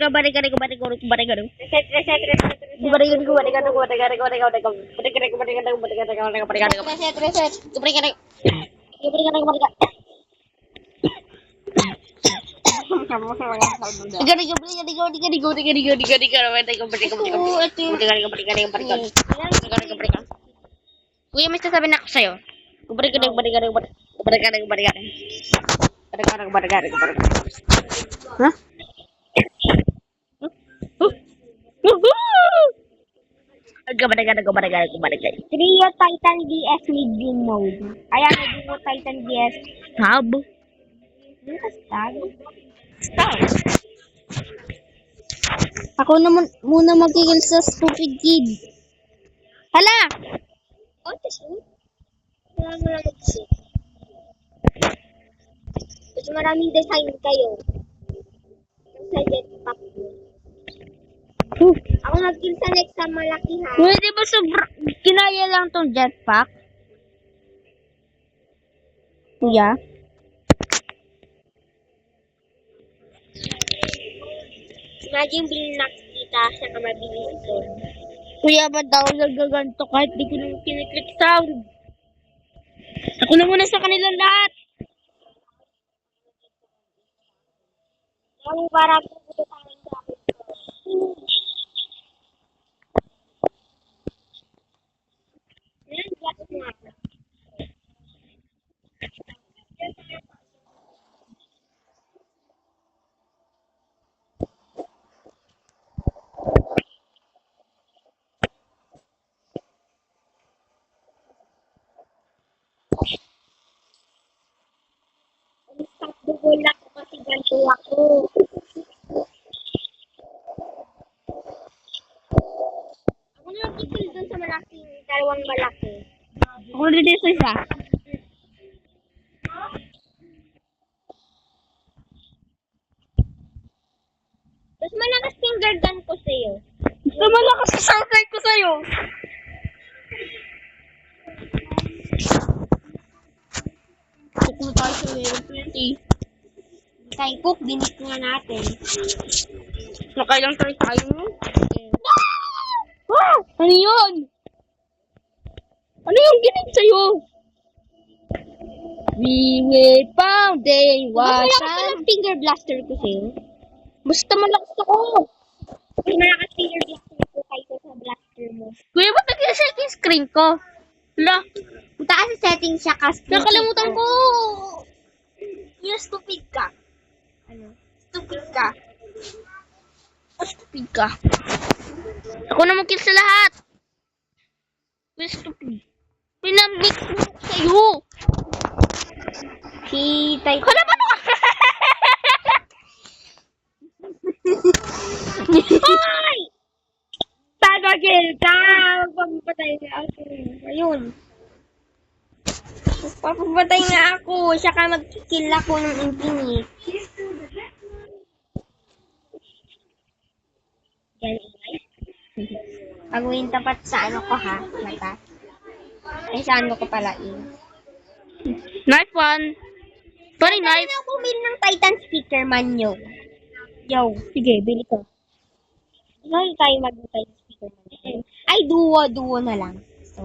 S2: Reset.
S1: Kuya, may sasabihin ako sa'yo. Hah?
S2: Trio Titan DS medium mode. Kaya naging mo Titan DS.
S1: Stab.
S2: Ano ka stab?
S1: Stab. Ako naman muna magigil sa stupid kid. Hala!
S2: Oh, shoot. Wala mo lang mag-shoot. Kasi maraming design kayo. Yung sa jetpack mo. Ako nag-kill sa next sa malaki ha.
S1: Kuya, di ba kinaya lang tong jetpack? Kuya?
S2: Imagine bilinak kita siya ka mabilis ito.
S1: Kuya, ba't daw nagaganto kahit di ko nang kiniklik sound? Ako na muna sa kanila lahat.
S2: Ang para pupunta tayo sa akin. Yan, gato mo ako. Stop the goal ako kasi ganito ako. Ako na nag-kill dun sa malaking, dalawang malaki.
S1: Ako rin sa isa.
S2: Tapos malakas finger gun ko sa'yo.
S1: Gusto malakas sa soundtrack ko sa'yo. Kung tayo sa level 20.
S2: Kay Cook, binik nga natin.
S1: Nakailang try tayo. Ah! Ano yun? Ano yung ginig sa'yo? We will found a
S2: Mas malakas
S1: wasan.
S2: palang finger blaster ko sa'yo.
S1: Basta malakas ako.
S2: Mas malakas finger blaster ko kayo sa blaster mo.
S1: Kuya, ba't nag-shake yung screen ko? Wala.
S2: Punta ka sa settings siya kasi.
S1: Nakalimutan ko.
S2: You're stupid ka. Ano? Stupid ka.
S1: Stupid ka. Ako na mag-kill sa lahat. Kuya, stupid. Pinamix mo sa'yo.
S2: Si Titan.
S1: Hala ba no? Hoy!
S2: Tatagil ka! Magpapatay nga ako. Ayun. Magpapatay nga ako. Siya ka mag-kill ako ng infinite. Pagawin tapat sa ano ko ha, mata. Ay, sa ano ko pala
S1: Nice one. Very nice.
S2: Ano bumili ng Titan speaker man yo? Yo.
S1: Sige, bili ko.
S2: Hindi tayo mag-Titan speaker man. Ay, duo na lang. So,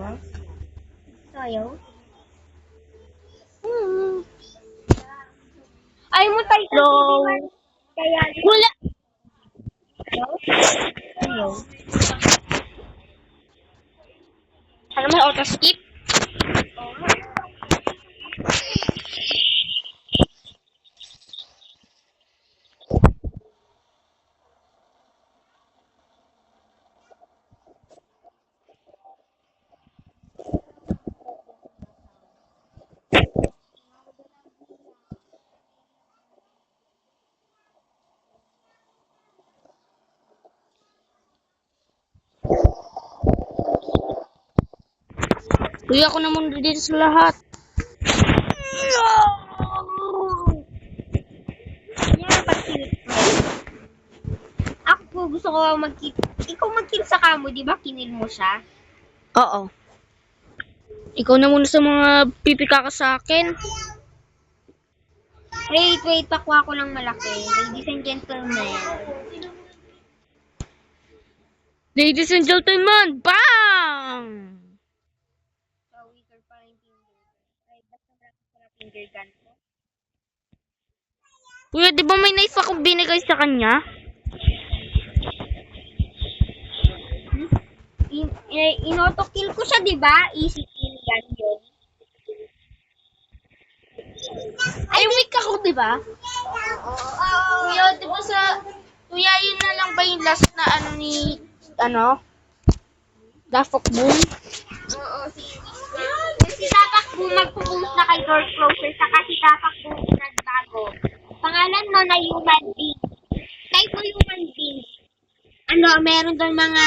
S2: yo. Ay mo Titan
S1: Hello.
S2: speaker. Kaya,
S1: Wala.
S2: yo.
S1: Ano may auto skip? Kuya, ako na muna dito sa lahat.
S2: Yan, pag-kill. Ako po, gusto ko mag-kill. Ikaw mag-kill sa kamo, di ba? Kinil mo siya.
S1: Oo. Ikaw na muna sa mga pipika ka sa akin.
S2: Wait, pakuha ko lang malaki. Ladies and gentlemen.
S1: Ladies and gentlemen, bang!
S2: So, weaker pa rin finger. Ay, basta pala finger gun ko.
S1: Kuya, di ba may knife akong binigay sa kanya?
S2: In-auto-kill ko siya, di ba? Easy kill yan yun.
S1: Ay, weak ako, di ba? Kuya, di ba Kuya, yun na lang ba yung last na Dafok Boom?
S2: Oo, si Tapak Boom magpo-post na kay Door Closer, saka si Tapak Boom nagbago. Pangalan no na human being. Type mo human being. Meron doon mga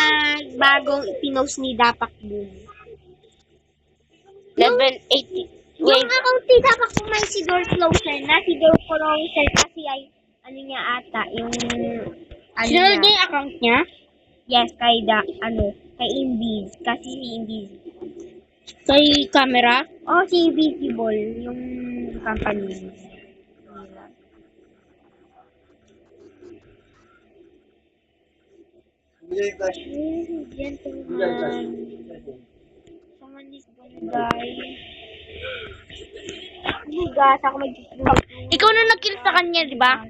S2: bagong ipinost ni Dapak Boom.
S1: Level 80.
S2: Yung account si Dapak Boom ay si Door Closer na. Si Door Closer kasi ay, niya ata, yung,
S1: Sino niya yung account niya?
S2: yes, kay Invis. Kasi si Invis.
S1: Kay camera?
S2: Oh, si Visible, yung company. Gentleman. Someone is gonna die. Bigas, ako mag-stream.
S1: Ikaw na nag-kill sa kanya, di ba?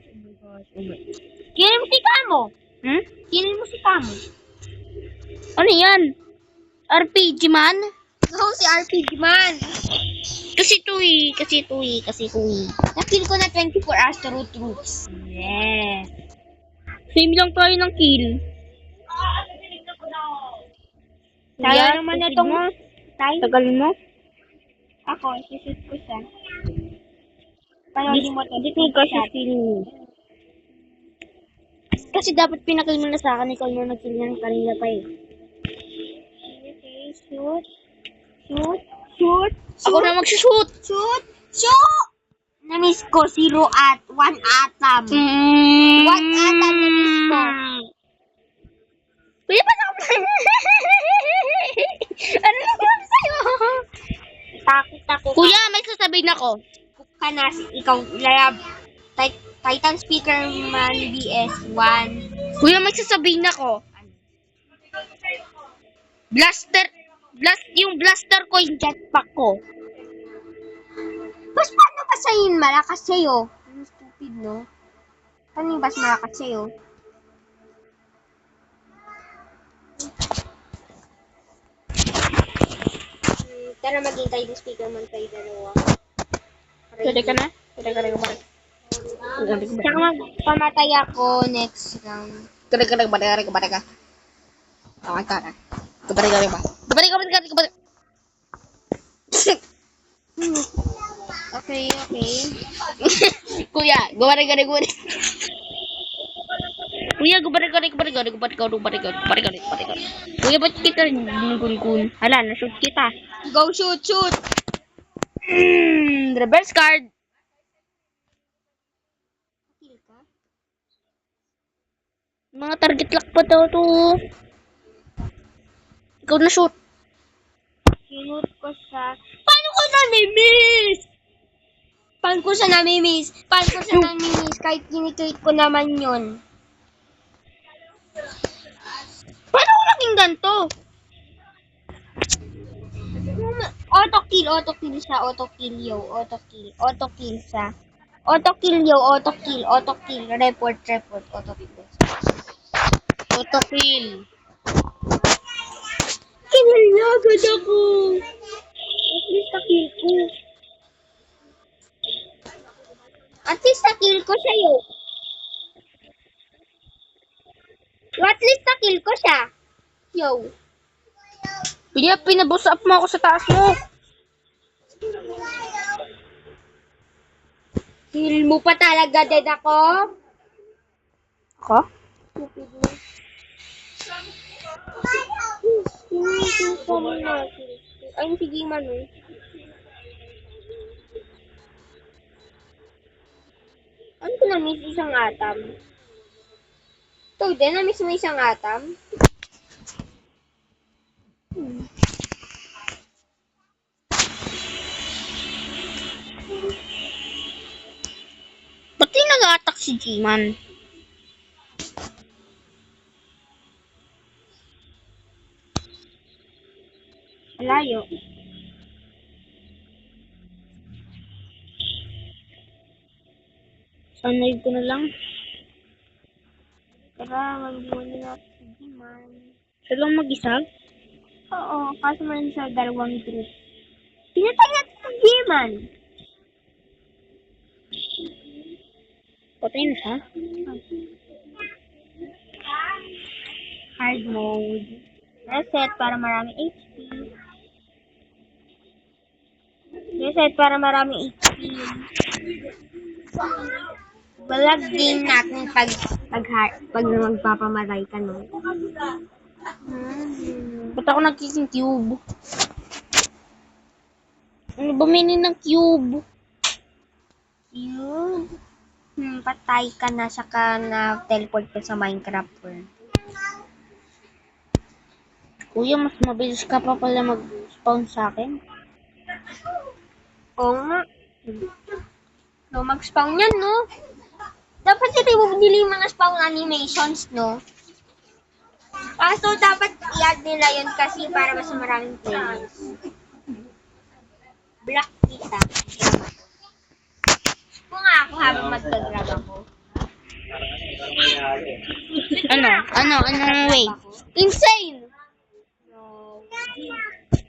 S2: Kinin mo si Kamo.
S1: Hmm?
S2: Kinin mo si Kamo.
S1: Ano yan? RPG man?
S2: Oo, si RPG man.
S1: Kasi tuwi.
S2: Na-kill ko na 24 Astro Troops. Yes.
S1: Same lang tayo ng kill.
S2: Kaya naman na itong
S1: mo.
S2: time.
S1: Tagal mo.
S2: Ako, sisip ko siya. Panoodin mo to.
S1: Hindi ko kasi feeling. Kasi dapat pinakil mo na sa akin. Ikaw mo nag-kill niya ng kanila pa eh.
S2: Okay, shoot.
S1: Ako na mag-shoot.
S2: Shoot! Na-miss ko, 0 at 1 atom. What atom na-miss ko?
S1: Kuya, ba't ako? Ano nangyari sa'yo?
S2: Takot ako.
S1: Kuya, may sasabihin ako.
S2: Ka na, ikaw, lab, Titan Speaker Man BS 1.
S1: Kuya, may sasabihin ako. Yung blaster ko, yung jetpack ko.
S2: Mas paano ba sa'yo yun malakas sa'yo? Ano stupid, no? Paano yung mas malakas sa'yo? Tara, maghintay ng speaker man kayo dalawa.
S1: Pwede ka na? Pwede ka na kumain.
S2: Tsaka magpamatay ako next round.
S1: Okay ka.
S2: Okay, okay.
S1: Kuya, gumari. Kuya, gumari. Kuya, ba't kita kun? Hala, na-shoot kita.
S2: Go shoot!
S1: Reverse card.
S2: Kill ka?
S1: Mga target lock pa daw to. Ikaw na shoot.
S2: Sinut ko siya. Paano ko nami-miss? Paano ko siya nami-miss? Kahit kiniklik ko naman yun.
S1: Paano ko naging ganito?
S2: Auto-kill siya. Auto-kill siya. Auto-kill. Report. Auto-kill.
S1: Autokill.
S2: Kinil niya agad ako. At least na-kill ko. At least na-kill ko siya yun. At least na-kill ko siya. Yo.
S1: Kuya, pinaboost up mo ako sa taas mo.
S2: Kill mo pa talaga, dead ako.
S1: Ako?
S2: Ay, sige man eh. Ano ko na-miss isang atam? Ito din, na-miss mo isang atam?
S1: Ba't di nag-a-attack si G-Man?
S2: Malayo.
S1: Sanay ko na lang.
S2: Tara, mag-iwan na natin si G-Man.
S1: Siya lang mag-isa?
S2: Oo, kaso man sa dalawang group. Pinatay natin si G-Man.
S1: Patay na siya?
S2: Hard mode. Reset para maraming HP. Balag game natin pag magpapamatay ka, no?
S1: Ba't ako nagkising cube? Ano ba meaning ng cube?
S2: Yun. Patay ka na, saka na teleport ka sa Minecraft world.
S1: Kuya, mas mabilis ka pa pala mag-spawn sa akin.
S2: Oo nga. No, mag-spawn yan, no? Dapat i-remove nila yung mga spawn animations, no? Kaso dapat i-add nila yun kasi para mas maraming players. Black kita. Kung nga ako habang mag-grab ako.
S1: Anong way? Insane!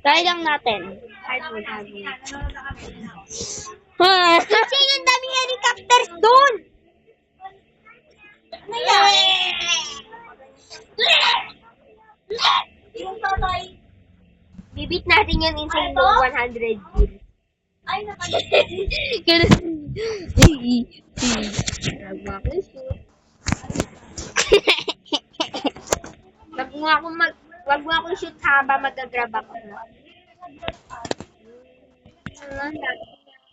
S1: Try lang natin.
S2: Hard mode. Kasi yung daming helicopters doon! Bibit natin yung insane no 100 years. Wag mo akong shoot habang mag-grab ako.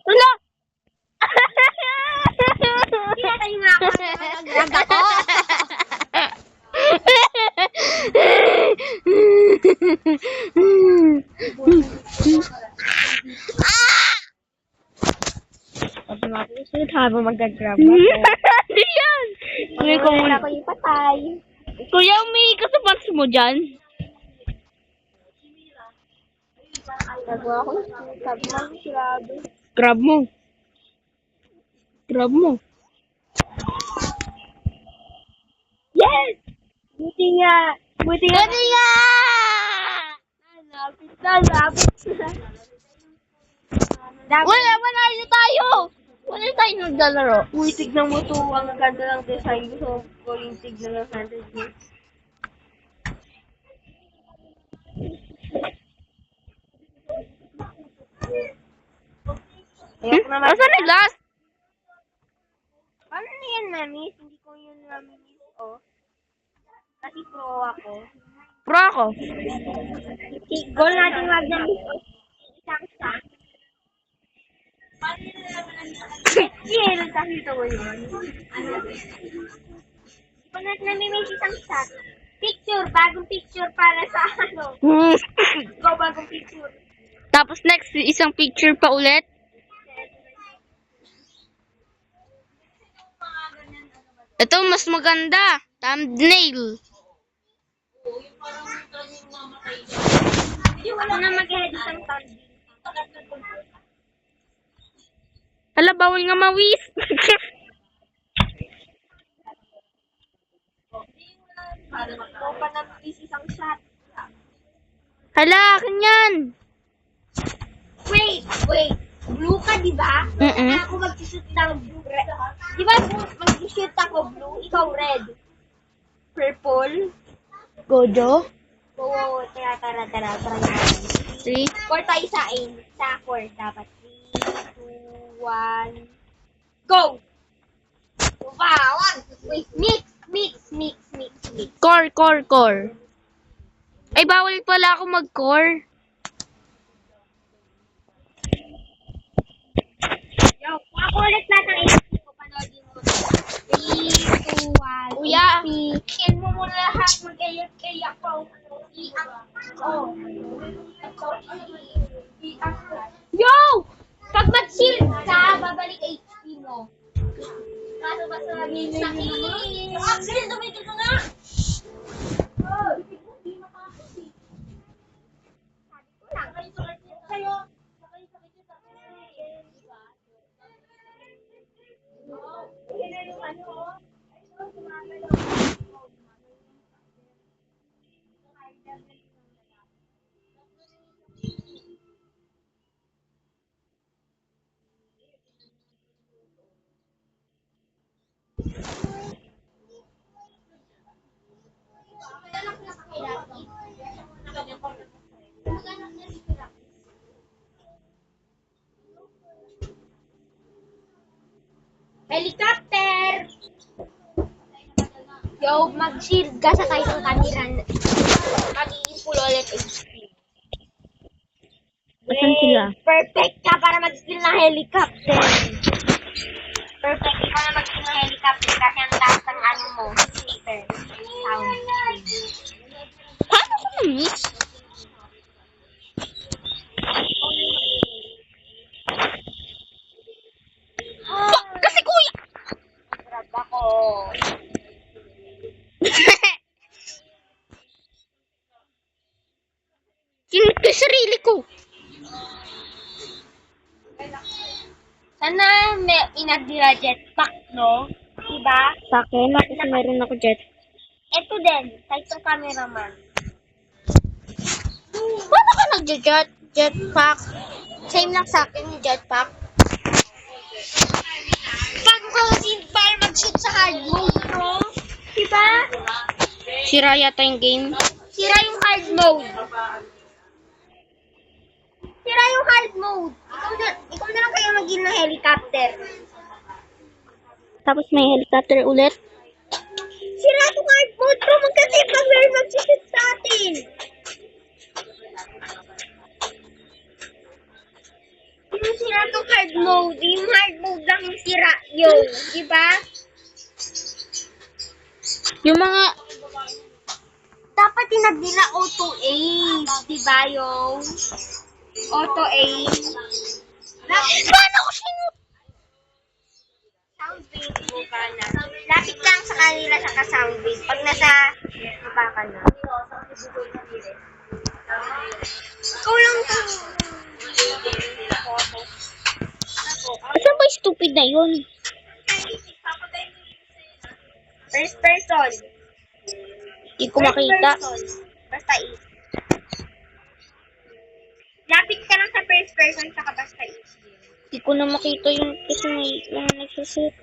S1: Wala!
S2: Pinatay nga ako mag-grab ako. Wag mo akong shoot habang mag-grab ako.
S1: Ano yan? Kuya,
S2: Wala ko yung patay.
S1: Kuya, umihi ka sa box mo dyan.
S2: Wag mo akong shoot habang mag-grab.
S1: Grab mo. Grab mo.
S2: Yes! Buti nga!
S1: Buti nga!
S2: Lalabot na.
S1: Wala na tayo! Wala tayo naglalaro.
S2: Uy, tignan mo to. Ang ganda ng design. Gusto ko yung tignan ng 100 years. Ayoko na mag-
S1: Asan na glass?
S2: Ano na yan, Mamis? Hindi ko yun Mamis. Oh. Kasi pro ako.
S1: Pro ako.
S2: Goal natin wag na isang sa. Yes, nakita ko yun. Kung namimig isang shot. Picture, bagong picture para sa ano. Go, bagong picture.
S1: Tapos next, isang picture pa ulit. Ito, mas maganda. Thumbnail.
S2: Ako na mag-head isang thumbnail.
S1: Hala, bawal nga mawis.
S2: Go pa namimig isang shot.
S1: Hala, akin yan.
S2: Wait. Blue ka, di ba?
S1: Mm-mm.
S2: Ako mag-shoot ng red. Di ba mag-shoot ako blue, ikaw red? Purple?
S1: Gojo.
S2: Oo, tara. natin.
S1: 3.
S2: Score tayo sa aim. Sa score dapat. 3, 2, 1. Go! Wow! Wait, mix.
S1: Core. Ay, bawal pala ako mag-core.
S2: Yo, ako ulit lahat ng HP ko. Panoodin mo. 3, 2, 1.
S1: Kuya.
S2: Kin mo muna lahat. Mag-iyak ko. Iyak ko. Yo! Pag mag-shield ka, babalik HP mo. Kaso ba sabihin sa akin? Yung Axel, dumigil ka nga! Helicopter! Yo, mag-shield ka sa kayo ng camera. Mag-i-pull ulit HP.
S1: Asan sila?
S2: Perfect ka para mag-steal ng helicopter. Perfect ka na mag-steal ng helicopter kasi ang taas ng ano mo. Speaker. Sound.
S1: Paano ko na-miss? Kasi kuya!
S2: Grab ako.
S1: Kinit ko yung sarili ko.
S2: Sana may inagdira jetpack, no? Diba?
S1: Sa akin, kasi meron ako jet.
S2: Ito din, kahit yung cameraman.
S1: Paano ka jetpack?
S2: Same lang sa akin yung jetpack. Bago ka para mag-shoot sa hard mode, bro. Diba?
S1: Sira yata yung game.
S2: Sira yung hard mode. Ikaw na lang kayo maging na helicopter.
S1: Tapos may helicopter ulit.
S2: Sira yung hard mode, bro. Magkasip pag may mag-shoot sa atin. Yung sira yung hard mode. Yung hard mode lang yung sira. Yo, diba?
S1: Yung mga...
S2: Dapat tinag nila auto aim. Diba, yo? Auto aim.
S1: Paano ko sino?
S2: Sound wave mo ka na. Lapit lang sa kanila sa sound wave. Pag nasa iba ka na. Ikaw lang to.
S1: Asan ba yung stupid na yun?
S2: First person.
S1: Hindi ko makita.
S2: First person. Basta person saka basta easy.
S1: Di ko na makita yung kasi may mga nagsasit.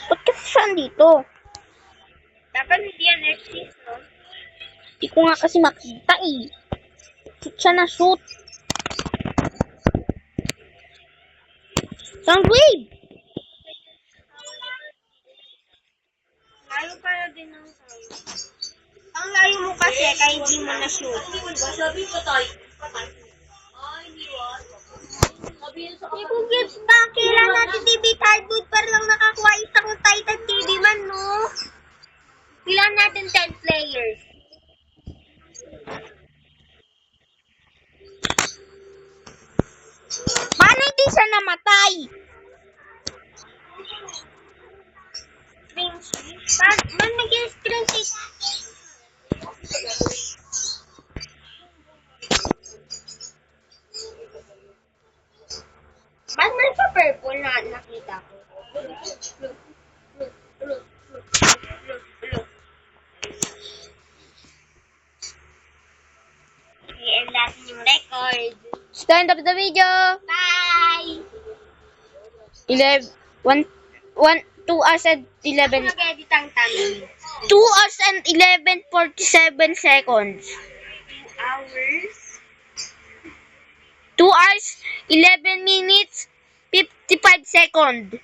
S1: Ba't kasi saan dito?
S2: Dapat hindi yan exist, no?
S1: Di ko nga kasi makita eh. Shoot siya na shoot. Soundwave!
S2: Layo pa na din ng tayo. Ang layo mo kasi kaya hindi mo na shoot.
S3: Sabi ko tayo. Ay, liwan. Sabi yun sa
S2: Hindi ko gets ba? Kailan natin TV cardboard para lang nakakuha isang Titan TV man, no? Kailan natin 10 players.
S1: Paano hindi siya namatay?
S2: Man, mag-screen shake. Ba't man sa purple na nakita ko? Look. I-end natin yung record.
S1: Stand up the video.
S2: Bye!
S1: 2 hours and 11.
S2: Mag-edit ang time.
S1: 2 hours and 11:47 seconds.
S2: 2 hours.
S1: 2 hours, 11 minutes, 55 seconds.